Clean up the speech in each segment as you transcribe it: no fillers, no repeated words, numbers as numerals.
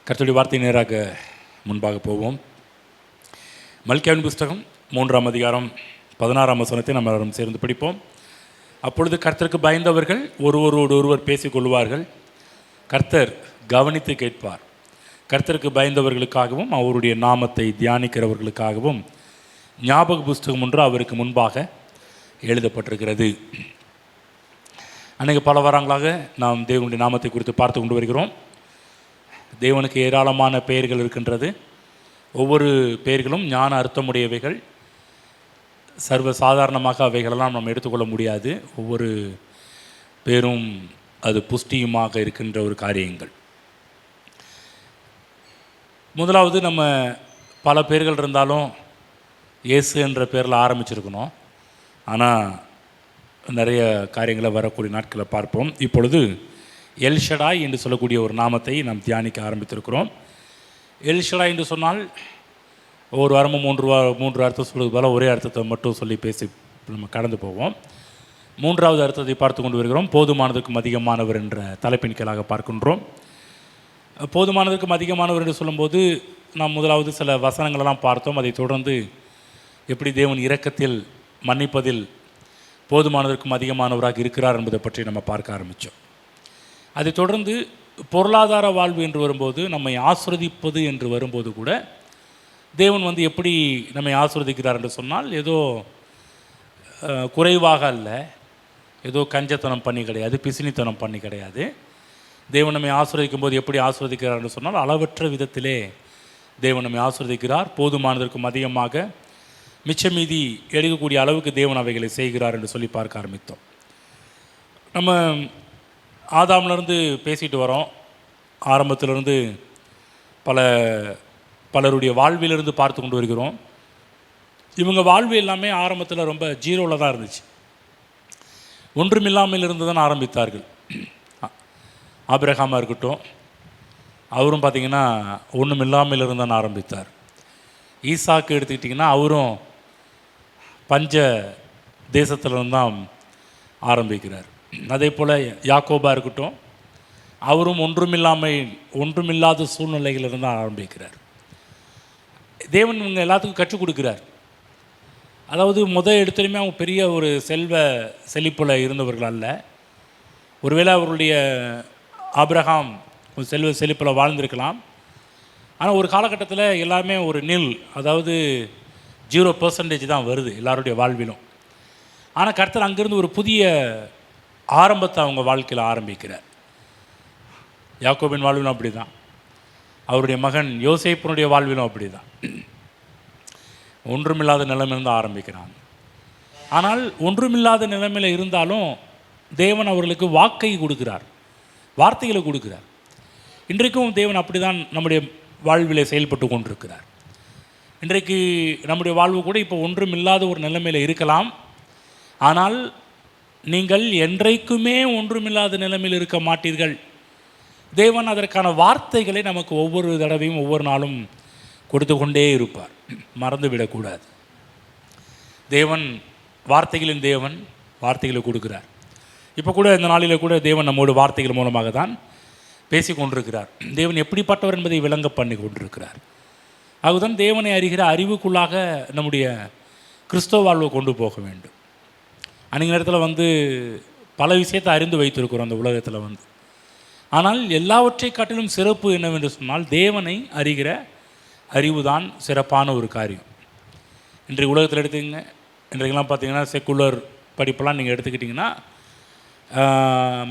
கர்த்தருடைய வார்த்தை நேராக முன்பாக போவோம். மல்கியாவின் புஸ்தகம் 3ஆம் அதிகாரம் 16ஆம் வசனத்தை நம்ம எல்லாரும் சேர்ந்து படிப்போம். அப்பொழுது கர்த்தருக்கு பயந்தவர்கள் ஒருவரோடு ஒருவர் பேசிக்கொள்வார்கள். கர்த்தர் கவனித்து கேட்பார். கர்த்தருக்கு பயந்தவர்களுக்காகவும் அவருடைய நாமத்தை தியானிக்கிறவர்களுக்காகவும் ஞாபக புஸ்தகம் ஒன்று அவருக்கு முன்பாக எழுதப்பட்டிருக்கிறது. அன்றைக்கு பல வாரங்களாக நாம் தேவனுடைய நாமத்தை குறித்து பார்த்து கொண்டு வருகிறோம். தேவனுக்கு ஏராளமான பெயர்கள் இருக்கின்றது. ஒவ்வொரு பெயர்களும் ஞான அர்த்தமுடையவைகள். சர்வ சாதாரணமாக அவைகளெல்லாம் நாம் எடுத்துக்கொள்ள முடியாது. ஒவ்வொரு பேரும் அது புஷ்டியுமாக இருக்கின்ற ஒரு காரியங்கள். முதலாவது, நம்ம பல பேர்கள் இருந்தாலும் இயேசு என்ற பேரில் ஆரம்பிச்சிருக்கணும். ஆனால் நிறைய காரியங்களை வரக்கூடிய நாட்களை பார்ப்போம். இப்பொழுது எல்ஷடாய் என்று சொல்லக்கூடிய ஒரு நாமத்தை நாம் தியானிக்க ஆரம்பித்திருக்கிறோம். எல்ஷடாய் என்று சொன்னால் ஒவ்வொரு வாரமும் மூன்று அர்த்தம் சொல்வது போல ஒரே அர்த்தத்தை மட்டும் சொல்லி பேசி நம்ம கடந்து போவோம். மூன்றாவது அர்த்தத்தை பார்த்து கொண்டு வருகிறோம். போதுமானதுக்கும் அதிகமானவர் என்ற தலைப்பின் கீழாக பார்க்கின்றோம். போதுமானதுக்கும் அதிகமானவர் என்று சொல்லும்போது நாம் முதலாவது சில வசனங்களெல்லாம் பார்த்தோம். அதை தொடர்ந்து எப்படி தேவன் இரக்கத்தில் மன்னிப்பதில் போதுமானதற்கும் அதிகமானவராக இருக்கிறார் என்பதை பற்றி நம்ம பார்க்க ஆரம்பித்தோம். அதை தொடர்ந்து பொருளாதார வாழ்வு என்று வரும்போது, நம்மை ஆசிர்வதிப்பது என்று வரும்போது கூட தேவன் எப்படி நம்மை ஆசிர்வதிக்கிறார் என்று சொன்னால், ஏதோ குறைவாக அல்ல, ஏதோ கஞ்சத்தனம் பண்ணி கிடையாது, பிசினித்தனம் பண்ணி கிடையாது. தேவன் நம்மை ஆசிர்வதிக்கும் போது எப்படி ஆசிர்வதிக்கிறார் என்று சொன்னால், அளவற்ற விதத்திலே தேவன் நம்மை ஆசிர்வதிக்கிறார். போதுமானதற்கும் அதிகமாக மிச்சமீதி எடுக்கக்கூடிய அளவுக்கு தேவன் அவைகளை செய்கிறார் என்று சொல்லி பார்க்க ஆரம்பித்தோம். நம்ம ஆதாம்லேருந்து பேசிட்டு வரோம். ஆரம்பத்திலிருந்து பலருடைய வாழ்விலிருந்து பார்த்து கொண்டு வருகிறோம். இவங்க வாழ்வு எல்லாமே ஆரம்பத்தில் ரொம்ப ஜீரோவில் தான் இருந்துச்சு. ஒன்றுமில்லாமல் இருந்து தான் ஆரம்பித்தார்கள். ஆபிரகாமாக இருக்கட்டும், அவரும் பார்த்திங்கன்னா ஒன்றுமில்லாமல் இருந்து தான் ஆரம்பித்தார். ஈசாக்கு எடுத்துக்கிட்டிங்கன்னா அவரும் பஞ்ச தேசத்திலிருந்து தான் ஆரம்பிக்கிறார். அதே போல் யாக்கோபா இருக்கட்டும், அவரும் ஒன்றுமில்லாத சூழ்நிலைகளிலிருந்து தான் ஆரம்பிக்கிறார். தேவன் இவங்க எல்லாத்துக்கும் கற்றுக் கொடுக்குறார். அதாவது எடுத்துலையுமே அவங்க பெரிய ஒரு செழிப்பில் இருந்தவர்கள் அல்ல. ஒருவேளை அவர்களுடைய ஆபிரகாம் செழிப்பில் வாழ்ந்திருக்கலாம். ஆனால் ஒரு காலகட்டத்தில் எல்லாமே ஒரு அதாவது 0% தான் வருது எல்லாருடைய வாழ்விலும். ஆனால் கர்த்தர் அங்கேருந்து ஒரு புதிய ஆரம்பத்தை அவங்க வாழ்க்கையில் ஆரம்பிக்கிறார். யாக்கோபின் வாழ்விலும் அப்படி தான், அவருடைய மகன் யோசேப்பினுடைய வாழ்விலும் அப்படி தான். ஒன்றுமில்லாத நிலைமையிலிருந்து ஆரம்பிக்கிறாங்க. ஆனால் ஒன்றுமில்லாத நிலைமையில் இருந்தாலும் தேவன் அவர்களுக்கு வாக்கை கொடுக்கிறார், வார்த்தைகளை கொடுக்கிறார். இன்றைக்கும் தேவன் அப்படி தான் நம்முடைய வாழ்விலே செயல்பட்டு கொண்டிருக்கிறார். இன்றைக்கு நம்முடைய வாழ்வு கூட இப்போ ஒன்றுமில்லாத ஒரு நிலைமையில் இருக்கலாம். ஆனால் நீங்கள் என்றைக்குமே ஒன்றுமில்லாத நிலைமையில் இருக்க மாட்டீர்கள். தேவன் அதற்கான வார்த்தைகளை நமக்கு ஒவ்வொரு தடவையும் ஒவ்வொரு நாளும் கொடுத்து கொண்டே இருப்பார். மறந்துவிடக்கூடாது. தேவன் வார்த்தைகளின் தேவன், வார்த்தைகளை கொடுக்கிறார். இப்போ கூட இந்த நாளில் கூட தேவன் நம்மோடு வார்த்தைகள் மூலமாக தான் பேசி கொண்டிருக்கிறார். தேவன் எப்படிப்பட்டவர் என்பதை விளங்க பண்ணி கொண்டிருக்கிறார். அதுதான் தேவனை அறிகிற அறிவுக்குள்ளாக நம்முடைய கிறிஸ்தவ வாழ்வை கொண்டு போக வேண்டும். அன்றைக்கு நேரத்தில் பல விஷயத்தை அறிந்து வைத்திருக்கிறோம் அந்த உலகத்தில் ஆனால் எல்லாவற்றை காட்டிலும் சிறப்பு என்னவென்று சொன்னால், தேவனை அறிகிற அறிவு தான் சிறப்பான ஒரு காரியம். இன்றைக்கு உலகத்தில் எடுத்துக்கங்க, இன்றைக்கெல்லாம் பார்த்திங்கன்னா செக்குலர் படிப்பெல்லாம் நீங்கள் எடுத்துக்கிட்டிங்கன்னா,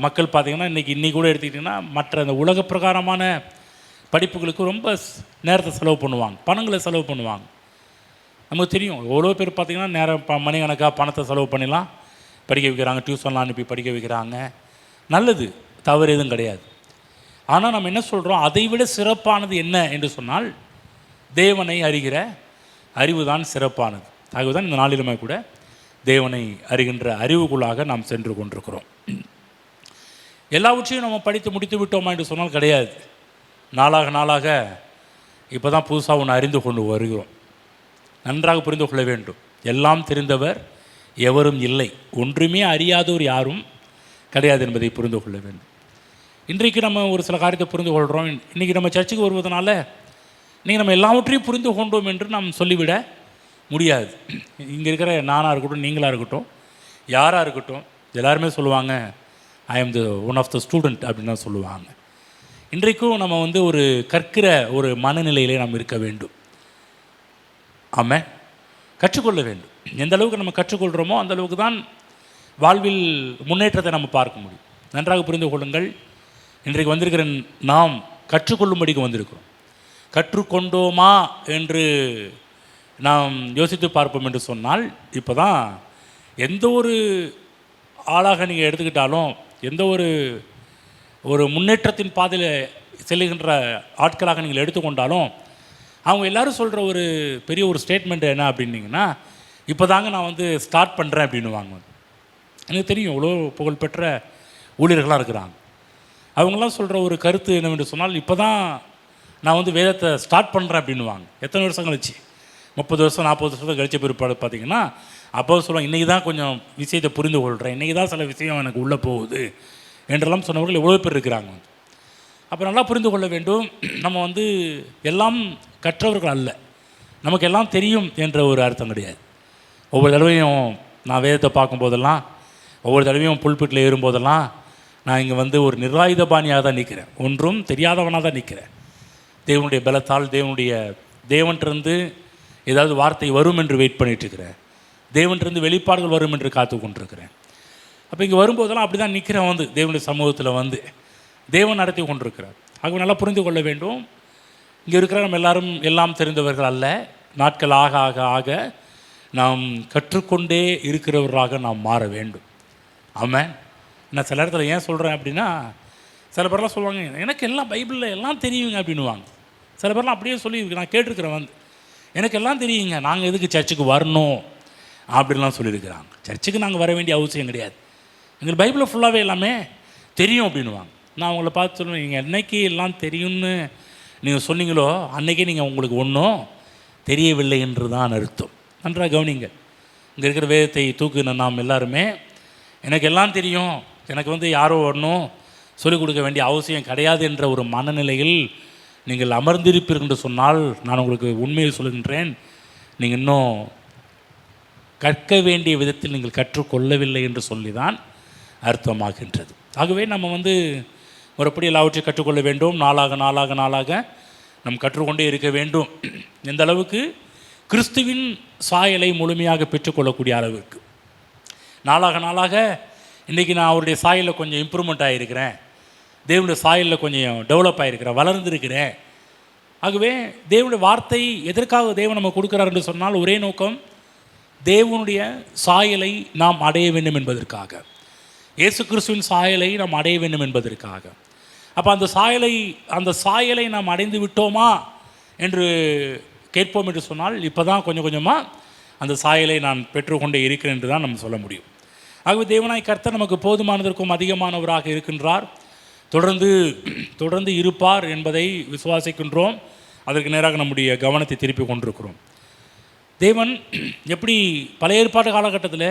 மக்கள் பார்த்திங்கன்னா இன்றைக்கி கூட எடுத்துக்கிட்டிங்கன்னா மற்ற அந்த உலக பிரகாரமான படிப்புகளுக்கு ரொம்ப நேரத்தை செலவு பண்ணுவாங்க, பணங்களை செலவு பண்ணுவாங்க. நமக்கு தெரியும் எவ்வளோ பேர் பார்த்திங்கன்னா நேரம் மணிக்கணக்காக பணத்தை செலவு பண்ணிலாம் படிக்க வைக்கிறாங்க, டியூஷன்லாம் அனுப்பி படிக்க வைக்கிறாங்க. நல்லது, தவறு எதுவும் கிடையாது. ஆனால் நம்ம என்ன சொல்கிறோம், அதை விட சிறப்பானது என்ன என்று சொன்னால், தேவனை அறிகிற அறிவு தான் சிறப்பானது. ஆகவே தான் இந்த நாளிலுமே கூட தேவனை அறிகின்ற அறிவுக்குள்ளாக நாம் சென்று கொண்டிருக்கிறோம். எல்லாவற்றையும் நம்ம படித்து முடித்து விட்டோமா என்று சொன்னால் கிடையாது. நாளாக இப்போ தான் புதுசாக ஒன்று அறிந்து கொண்டு வருகிறோம். நன்றாக புரிந்து கொள்ள வேண்டும். எல்லாம் தெரிந்தவர் எவரும் இல்லை, ஒன்றுமே அறியாதோர் யாரும் கிடையாது என்பதை புரிந்து கொள்ள வேண்டும். இன்றைக்கு நம்ம ஒரு சில காரியத்தை புரிந்து கொள்கிறோம். இன்றைக்கி நம்ம சர்ச்சுக்கு வருவதனால இன்றைக்கி நம்ம எல்லாவற்றையும் புரிந்து கொண்டோம் என்று நாம் சொல்லிவிட முடியாது. இங்கே இருக்கிற நானாக இருக்கட்டும், நீங்களாக இருக்கட்டும், யாராக இருக்கட்டும், எல்லாருமே சொல்லுவாங்க I am the one of the student அப்படின்னு தான் சொல்லுவாங்க. இன்றைக்கும் நம்ம ஒரு கற்கிற ஒரு மனநிலையிலே நாம் இருக்க வேண்டும். ஆமாம், கற்றுக்கொள்ள வேண்டும். எந்த அளவுக்கு நம்ம கற்றுக்கொள்கிறோமோ அந்த அளவுக்கு தான் வாழ்வில் முன்னேற்றத்தை நம்ம பார்க்க முடியும். நன்றாக புரிந்து கொள்ளுங்கள். இன்றைக்கு வந்திருக்கிற நாம் கற்றுக்கொள்ளும்படிக்கு வந்திருக்கிறோம். கற்றுக்கொண்டோமா என்று நாம் யோசித்து பார்ப்போம் என்று சொன்னால், இப்போ தான் எந்த ஒரு ஆளாக நீங்கள் எடுத்துக்கிட்டாலும், எந்த ஒரு முன்னேற்றத்தின் பாதையில் செல்லுகின்ற ஆட்களாக நீங்கள் எடுத்துக்கொண்டாலும், அவங்க எல்லோரும் சொல்கிற ஒரு பெரிய ஒரு ஸ்டேட்மெண்ட் என்ன அப்படின்னிங்கன்னா, இப்போ தாங்க நான் ஸ்டார்ட் பண்ணுறேன் அப்படின்னுவாங்க. எனக்கு தெரியும் எவ்வளோ புகழ்பெற்ற ஊழியர்களாக இருக்கிறாங்க. அவங்களாம் சொல்கிற ஒரு கருத்து என்னவென்று சொன்னால், இப்போ தான் நான் வேதத்தை ஸ்டார்ட் பண்ணுறேன் அப்படின்னுவாங்க. எத்தனை வருஷம் கழிச்சு? 30 வருஷம் 40 வருஷத்தை கழிச்ச பிற்பாடு பார்த்திங்கன்னா, அப்போ சொல்லுவாங்க இன்றைக்கி தான் கொஞ்சம் விஷயத்தை புரிந்து கொள்கிறேன், இன்றைக்கி தான் சில விஷயம் எனக்கு உள்ளே போகுது என்றெல்லாம் சொன்னவர்கள் எவ்வளோ பேர் இருக்கிறாங்க. அப்போ நல்லா புரிந்து கொள்ள வேண்டும். நம்ம எல்லாம் கற்றவர்கள் அல்ல, நமக்கு எல்லாம் தெரியும் என்ற ஒரு அர்த்தம் கிடையாது. ஒவ்வொரு தடவையும் நான் வேதத்தை பார்க்கும்போதெல்லாம், ஒவ்வொரு தடவையும் புல்பிட்டில் ஏறும்போதெல்லாம் நான் இங்கே ஒரு நிர்வாயுதபாணியாக தான் நிற்கிறேன், ஒன்றும் தெரியாதவனாக தான் நிற்கிறேன். தேவனுடைய பலத்தால் தேவன்கிட்டருந்து ஏதாவது வார்த்தை வரும் என்று வெயிட் பண்ணிகிட்ருக்கிறேன். தேவன்கிட்டருந்து வெளிப்பாடுகள் வரும் என்று காத்து கொண்டிருக்கிறேன். அப்போ இங்கே வரும்போதெல்லாம் அப்படி தான் நிற்கிறேன். தேவனுடைய சமூகத்தில் தேவன் நடத்தி கொண்டிருக்கிறார். ஆகவே நல்லா புரிந்து கொள்ள வேண்டும். இங்கே இருக்கிற நம்ம எல்லாரும் எல்லாம் தெரிந்தவர்கள் அல்ல. நாட்கள் ஆக ஆக ஆக நாம் கற்றுக்கொண்டே இருக்கிறவர்களாக நாம் மாற வேண்டும். ஆமாம். நான் சில இடத்துல ஏன் சொல்கிறேன் அப்படின்னா, சில பேர்லாம் சொல்லுவாங்க எனக்கு எல்லாம் பைபிளில் எல்லாம் தெரியுங்க அப்படின்னுவாங்க. சில பேர்லாம் அப்படியே சொல்லி நான் கேட்டிருக்கிறேன். எனக்கு எல்லாம் தெரியுங்க, நாங்கள் எதுக்கு சர்ச்சுக்கு வரணும் அப்படின்லாம் சொல்லியிருக்கிறாங்க. சர்ச்சுக்கு நாங்கள் வர வேண்டிய அவசியம் கிடையாது, எங்களுக்கு பைபிளில் ஃபுல்லாகவே எல்லாமே தெரியும் அப்படின்வாங்க. நான் அவங்கள பார்த்து சொல்லுவேன், நீங்கள் என்றைக்கு எல்லாம் தெரியும்னு நீங்கள் சொன்னீங்களோ அன்றைக்கே நீங்கள் உங்களுக்கு ஒன்றும் தெரியவில்லை என்று தான் அர்த்தம். நன்றாக கவனிங்க. இங்கே இருக்கிற வேதத்தை தூக்குன நாம் எல்லாருமே எனக்கு எல்லாம் தெரியும், எனக்கு யாரோ ஒன்றும் சொல்லிக் கொடுக்க வேண்டிய அவசியம் கிடையாது என்ற ஒரு மனநிலையில் நீங்கள் அமர்ந்திருப்பீர்கள் என்று சொன்னால், நான் உங்களுக்கு உண்மையை சொல்கின்றேன், நீங்கள் இன்னும் கற்க வேண்டிய விதத்தில் நீங்கள் கற்றுக்கொள்ளவில்லை என்று சொல்லி தான் அர்த்தமாகின்றது. ஆகவே நம்ம ஒருபடி எல்லாவற்றையும் கற்றுக்கொள்ள வேண்டும். நாளாக நாளாக நாளாக நம் கற்றுக்கொண்டே இருக்க வேண்டும். எந்த அளவுக்கு? கிறிஸ்துவின் சாயலை முழுமையாக பெற்றுக்கொள்ளக்கூடிய அளவுக்கு. நாளாக நாளாக இன்றைக்கி நான் அவருடைய சாயலில் கொஞ்சம் இம்ப்ரூவ்மெண்ட் ஆகியிருக்கிறேன், தேவனுடைய சாயலில் கொஞ்சம் டெவலப் ஆகிருக்கிறேன், வளர்ந்துருக்கிறேன். ஆகவே தேவனுடைய வார்த்தை எதற்காக தேவன் நம்ம கொடுக்குறார் என்று சொன்னால், ஒரே நோக்கம், தேவனுடைய சாயலை நாம் அடைய வேண்டும் என்பதற்காக, இயேசு கிறிஸ்துவின் சாயலை நாம் அடைய வேண்டும் என்பதற்காக. அப்போ அந்த சாயலை நாம் அடைந்து விட்டோமா என்று கேட்போம் என்று சொன்னால், இப்போ தான் கொஞ்சம் கொஞ்சமாக அந்த சாயலை நான் பெற்றுக்கொண்டே இருக்கிறேன் என்று தான் நம்ம சொல்ல முடியும். ஆகவே தேவனாய் கர்த்தர் நமக்கு போதுமானதற்கும் அதிகமானவராக இருக்கின்றார், தொடர்ந்து இருப்பார் என்பதை விசுவாசிக்கின்றோம். அதற்கு நேராக நம்முடைய கவனத்தை திருப்பி கொண்டிருக்கிறோம். தேவன் எப்படி பழைய ஏற்பாட்டு காலகட்டத்தில்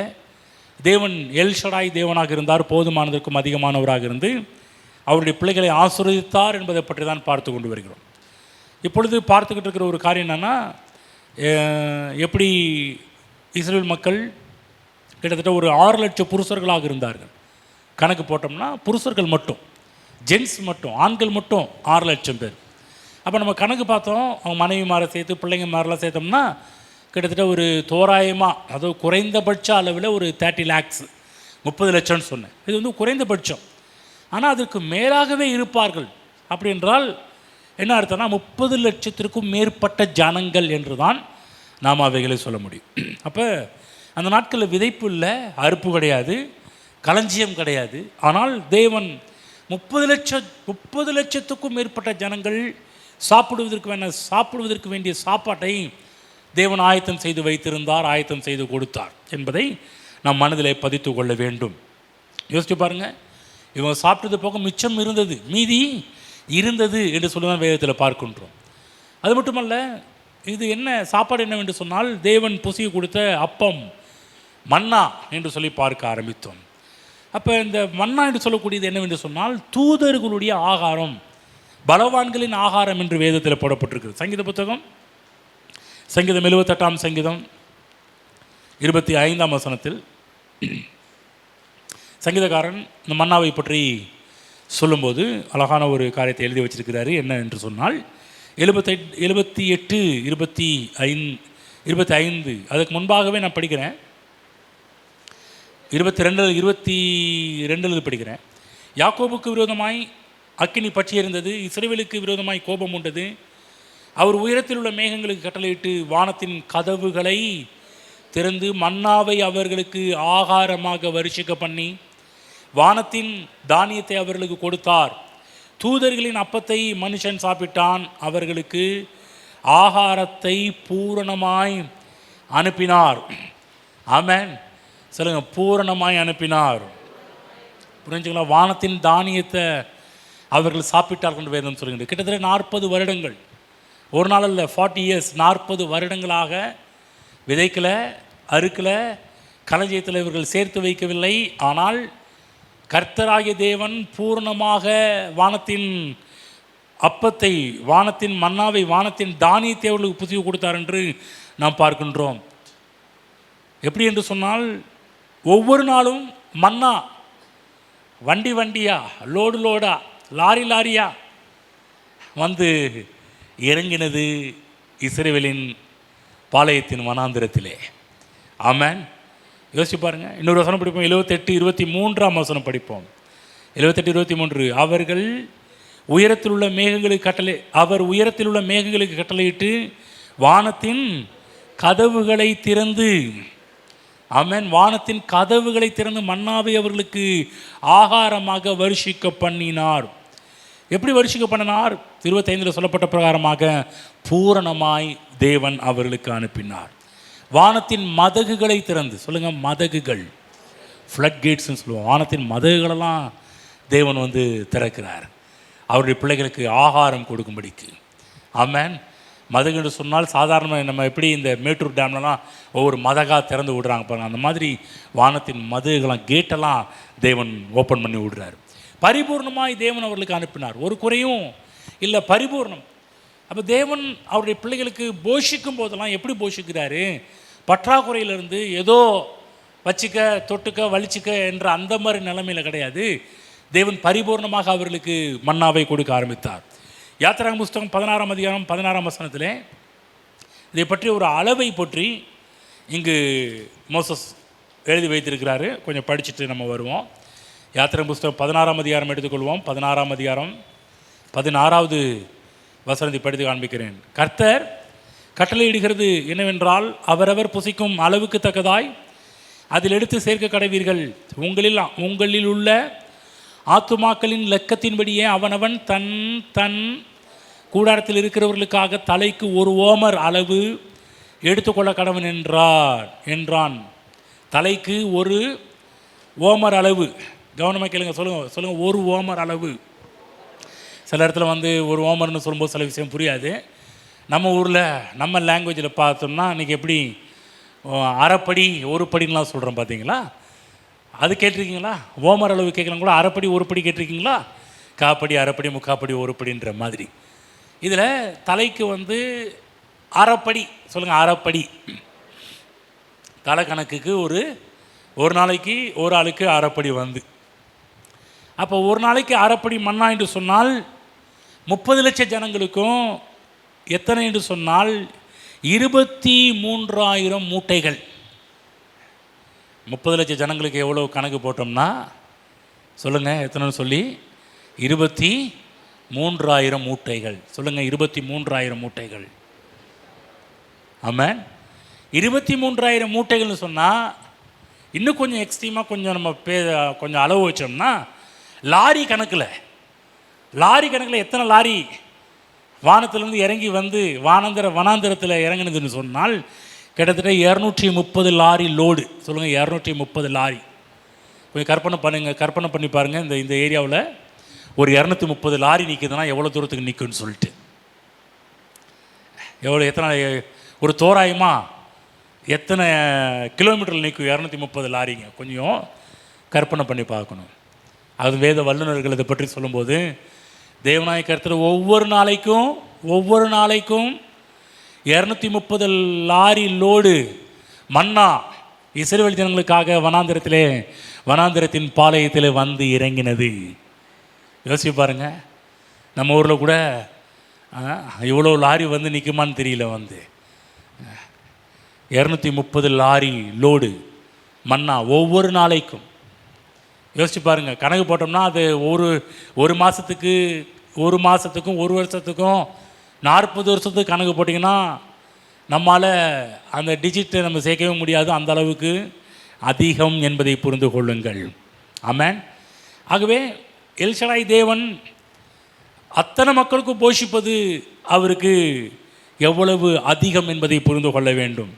தேவன் எல் ஷடாய் தேவனாக இருந்தார், போதுமானதற்கும் அதிகமானவராக இருந்து அவருடைய பிள்ளைகளை ஆசீர்வதித்தார் என்பதை பற்றி தான் பார்த்து கொண்டு வருகிறோம். இப்பொழுது பார்த்துக்கிட்டு இருக்கிற ஒரு காரியம் என்னென்னா, எப்படி இஸ்ரேல் மக்கள் கிட்டத்தட்ட ஒரு 6 லட்சம் புருஷர்களாக இருந்தார்கள். கணக்கு போட்டோம்னா புருஷர்கள் மட்டும், ஜென்ஸ் மட்டும், ஆண்கள் மட்டும் 6 லட்சம் பேர். அப்போ நம்ம கணக்கு பார்த்தோம், அவங்க மனைவி மாற சேர்த்து பிள்ளைங்க மாரெலாம் சேர்த்தோம்னா கிட்டத்தட்ட ஒரு தோராயமாக, அதாவது குறைந்தபட்ச அளவில் ஒரு 30 lakhs 30 லட்சம்னு சொன்னேன். இது குறைந்தபட்சம். ஆனால் அதற்கு மேலாகவே இருப்பார்கள். அப்படி என்றால் என்ன அர்த்தம்னா 30 லட்சத்திற்கும் மேற்பட்ட ஜனங்கள் என்று தான் நாம் அவைகளை சொல்ல முடியும். அப்போ அந்த நாட்களில் விதைப்பு இல்லை, அறுப்பு கிடையாது, களஞ்சியம் கிடையாது. ஆனால் தேவன் 30 லட்சத்துக்கும் மேற்பட்ட ஜனங்கள் சாப்பிடுவதற்கு வேண்டிய சாப்பாட்டை தேவன் ஆயத்தம் செய்து வைத்திருந்தார், ஆயத்தம் செய்து கொடுத்தார் என்பதை நாம் மனதில் பதித்து கொள்ள வேண்டும். யோசிச்சு பாருங்கள், இவங்க சாப்பிட்டது போக மிச்சம் இருந்தது, மீதி இருந்தது என்று சொல்லி தான் வேதத்தில் பார்க்கின்றோம். அது மட்டுமல்ல, இது என்ன சாப்பாடு என்னவென்று சொன்னால், தேவன் புசிய கொடுத்த அப்பம், மன்னா என்று சொல்லி பார்க்க ஆரம்பித்தோம். அப்போ இந்த மன்னா என்று சொல்லக்கூடியது என்னவென்று சொன்னால் தூதர்களுடைய ஆகாரம், பலவான்களின் ஆகாரம் என்று வேதத்தில் போடப்பட்டிருக்கு. சங்கீத புத்தகம் சங்கீதம் 78ஆம் சங்கீதம் 25ஆம் வசனத்தில் சங்கீதக்காரன் இந்த மன்னாவை பற்றி சொல்லும்போது அழகான ஒரு காரியத்தை எழுதி வச்சிருக்கிறாரு. என்ன என்று சொன்னால் 78, 25 அதுக்கு முன்பாகவே நான் படிக்கிறேன். 22 படிக்கிறேன். யாக்கோபுக்கு விரோதமாய் அக்கினி பற்றி இருந்தது, இஸ்ரவேலுக்கு விரோதமாய் கோபம் உண்டது. அவர் உயரத்தில் உள்ள மேகங்களுக்கு கட்டளையிட்டு வானத்தின் கதவுகளை திறந்து மன்னாவை அவர்களுக்கு ஆகாரமாக வருஷிக்க பண்ணி வானத்தின் தானியத்தை அவர்களுக்கு கொடுத்தார். தூதர்களின் அப்பத்தை மனுஷன் சாப்பிட்டான், அவர்களுக்கு ஆகாரத்தை பூரணமாய் அனுப்பினார். ஆமென் சொல்லுங்க, பூரணமாய் அனுப்பினார். புரிஞ்சுங்களா? வானத்தின் தானியத்தை அவர்கள் சாப்பிட்டார்கள் என்று வேதம் சொல்லுங்கள். கிட்டத்தட்ட 40 வருடங்கள், ஒரு நாள் அல்ல, 40 இயர்ஸ், 40 வருடங்களாக விதைக்கலை, அறுக்கலை, களஞ்சியத்தில் இவர்கள் சேர்த்து வைக்கவில்லை. ஆனால் கர்த்தராகிய தேவன் பூர்ணமாக வானத்தின் அப்பத்தை, வானத்தின் மன்னாவை, வானத்தின் தானியத்தை அவர்களுக்கு புதிய கொடுத்தார் என்று நாம் பார்க்கின்றோம். எப்படி என்று சொன்னால் ஒவ்வொரு நாளும் மன்னா வண்டி வண்டியா, லோடு லோடா, லாரி லாரியா வந்து இறங்கினது இஸ்ரவேலின் பாளையத்தின் வனாந்திரத்திலே. ஆமென். யோசிச்சு பாருங்க. இன்னொரு வசனம் படிப்போம், 78, 23ஆம் வசனம் படிப்போம். 78, 23. அவர் உயரத்தில் உள்ள மேகங்களுக்கு கட்டளையிட்டு வானத்தின் கதவுகளை திறந்து, ஆமென், வானத்தின் கதவுகளை திறந்து மன்னாவை அவர்களுக்கு ஆகாரமாக வருஷிக்க பண்ணினார். எப்படி வருஷிக்க பண்ணினார்? 25 சொல்லப்பட்ட பிரகாரமாக பூரணமாய் தேவன் அவர்களுக்கு அனுப்பினார். வானத்தின் மதகுகளை திறந்து, சொல்லுங்கள் மதகுகள், ஃப்ளட் கேட்ஸ்ன்னு சொல்லுவோம். வானத்தின் மதகுகளெல்லாம் தேவன் வந்து திறக்கிறார் அவருடைய பிள்ளைகளுக்கு ஆகாரம் கொடுக்கும்படிக்கு. ஆமென். மதகுன்னு சொன்னால் சாதாரணமாக நம்ம எப்படி இந்த மேட்டூர் டேம்லலாம் ஒவ்வொரு மதகாக திறந்து விடுறாங்க பாருங்கள், அந்த மாதிரி வானத்தின் மதகுகளாம் கேட்டெல்லாம் தேவன் ஓப்பன் பண்ணி விடுறார். பரிபூர்ணமாய் தேவன் அவர்களுக்கு அனுப்பினார். ஒரு குறையும் இல்லை, பரிபூர்ணம். அப்போ தேவன் அவருடைய பிள்ளைகளுக்கு போஷிக்கும் போதெல்லாம் எப்படி போஷிக்கிறாரு? பற்றாக்குறையிலிருந்து ஏதோ வச்சிக்க, தொட்டுக்க, வலிச்சிக்க என்ற அந்த மாதிரி நிலைமையில் கிடையாது. தேவன் பரிபூர்ணமாக அவர்களுக்கு மன்னாவை கொடுக்க ஆரம்பித்தார். யாத்திராகம புஸ்தகம் 16ஆம் அதிகாரம் 16ஆம் வசனத்தில் இதை பற்றி ஒரு அளவை பற்றி இங்கு மோசஸ் எழுதி வைத்திருக்கிறாரு. கொஞ்சம் படிச்சுட்டு நம்ம வருவோம். யாத்திராகம புஸ்தகம் 16ஆம் அதிகாரம் எடுத்துக்கொள்வோம். 16ஆம் அதிகாரம் 16வது வசனத்தை படித்து காண்பிக்கிறேன். கர்த்தர் கட்டளையிடுகிறது என்னவென்றால், அவரவர் புசிக்கும் அளவுக்கு தக்கதாய் அதில் எடுத்து சேர்க்க கடவீர்கள். உங்களில் உள்ள ஆத்துமாக்களின் லக்கத்தின்படியே அவனவன் தன் தன் கூடாரத்தில் இருக்கிறவர்களுக்காக தலைக்கு 1 ஓமர் அளவு எடுத்துக்கொள்ள கடவன் என்றான். தலைக்கு 1 ஓமர் அளவு. கவனமாக கேளுங்க, சொல்லுங்கள் 1 ஓமர் அளவு. சில இடத்துல வந்து 1 ஓமர்னு சொல்லும்போது சில விஷயம் புரியாது. நம்ம ஊரில் நம்ம லாங்குவேஜில் பார்த்தோம்னா இன்றைக்கி எப்படி அரைப்படி 1 படின்லாம் சொல்கிறோம் பார்த்தீங்களா? அது கேட்டிருக்கீங்களா? ஓமர் அளவு கேட்கலாம் கூட, அரைப்படி 1 படி கேட்டிருக்கீங்களா? காப்படி, அரைப்படி, முக்காப்படி, 1 படின்ற மாதிரி. இதில் தலைக்கு வந்து அரைப்படி, சொல்லுங்கள் அரைப்படி. தலை கணக்குக்கு ஒரு நாளைக்கு ஒரு ஆளுக்கு அரைப்படி வந்து, அப்போ ஒரு நாளைக்கு அரைப்படி மன்னா என்று சொன்னால் 30 லட்சம் ஜனங்களுக்கும் எத்தனை என்று சொன்னால் 23,000 மூட்டைகள். 30 லட்சம் ஜனங்களுக்கு எவ்வளோ கணக்கு போட்டோம்னா சொல்லுங்கள் எத்தனைன்னு சொல்லி 23,000 மூட்டைகள். சொல்லுங்கள் 23,000 மூட்டைகள். ஆமாம், 23,000 மூட்டைகள்னு சொன்னால் இன்னும் கொஞ்சம் எக்ஸ்ட்ரீமாக கொஞ்சம் நம்ம கொஞ்சம் அளவு வச்சோம்னா லாரி கணக்கில் எத்தனை லாரி வானத்திலேருந்து இறங்கி வந்து வனாந்திரத்தில் இறங்கினதுன்னு சொன்னால் கிட்டத்தட்ட 230 லாரி லோடு. சொல்லுங்கள் 230 லாரி. கொஞ்சம் கற்பனை பண்ணி பாருங்கள். இந்த ஏரியாவில் ஒரு 230 லாரி நிற்குதுன்னா எவ்வளோ தூரத்துக்கு நிற்குன்னு சொல்லிட்டு, எத்தனை ஒரு தோராயமாக எத்தனை கிலோமீட்டரில் நிற்கும் 230 லாரிங்க? கொஞ்சம் கற்பனை பண்ணி பார்க்கணும். அது வேத வல்லுநர்கள் இதை பற்றி சொல்லும்போது, தேவனாய கர்த்தர் ஒவ்வொரு நாளைக்கும் 230 லாரி லோடு மன்னா இஸ்ரவேல் ஜனங்களுக்காக வனாந்திரத்தின் பாளையத்தில் வந்து இறங்கினது. யோசிச்சு பாருங்க, நம்ம ஊரில் கூட இவ்வளோ லாரி வந்து நிற்குமான்னு தெரியல. வந்து 230 லாரி லோடு மன்னா ஒவ்வொரு நாளைக்கும். யோசிச்சு பாருங்கள், கணக்கு போட்டோம்னா அது ஒரு மாதத்துக்கும் ஒரு வருஷத்துக்கும் 40 வருஷத்துக்கு கணக்கு போட்டிங்கன்னா நம்மால் அந்த டிஜிட்டை நம்ம சேர்க்கவே முடியாது. அந்த அளவுக்கு அதிகம் என்பதை புரிந்து கொள்ளுங்கள். ஆமென். ஆகவே எல்ஷடாய் தேவன் அத்தனை மக்களுக்கும் போஷிப்பது அவருக்கு எவ்வளவு அதிகம் என்பதை புரிந்து கொள்ள வேண்டும்.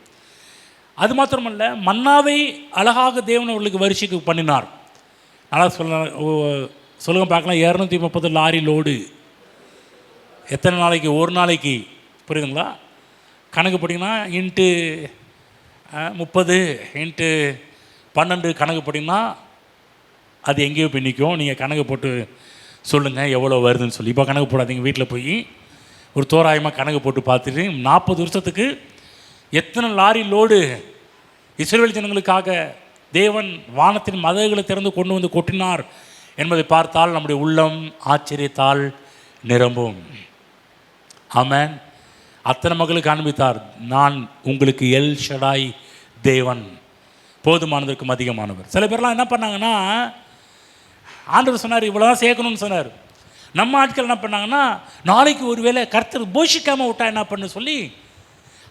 அது மாத்திரமல்ல, மன்னாவை அழகாக தேவன் அவர்களுக்கு வரிசைக்கு பண்ணினார். நல்லா சொல்லுங்க பார்க்கலாம். 230 லாரி லோடு எத்தனை நாளைக்கு? ஒரு நாளைக்கு. புரியுதுங்களா? கணக்கு போட்டிங்கன்னா இன்ட்டு 30 இன்ட்டு 12 கணக்கு போட்டிங்கன்னா அது எங்கேயோ போய் நிற்கும். நீங்கள் கணக்கு போட்டு சொல்லுங்கள் எவ்வளோ வருதுன்னு சொல்லி. இப்போ கணக்கு போடாதீங்க, வீட்டில் போய் ஒரு தோராயமாக கணக்கு போட்டு பார்த்துட்டு 40 வருஷத்துக்கு எத்தனை லாரி லோடு இஸ்ரவேல் ஜனங்களுக்காக தேவன் வானத்தின் மதகுகளை திறந்து கொண்டு வந்து கொட்டினார் என்பதை பார்த்தால் நம்முடைய உள்ளம் ஆச்சரியத்தால் நிரம்பும். ஆமென். அத்தனை மகளுக்கு அனுப்பித்தார். நான் உங்களுக்கு எல் ஷடாய் தேவன், போதுமானதற்கும் அதிகமானவர். சில பேர்லாம் என்ன பண்ணாங்கன்னா, ஆண்டவர் சொன்னார் இவ்வளோதான் சேர்க்கணும்னு சொன்னார். நம்ம ஆட்கள் என்ன பண்ணாங்கன்னா, நாளைக்கு ஒரு வேளை கர்த்தர் போஷிக்காமல் விட்டா என்ன பண்ணு சொல்லி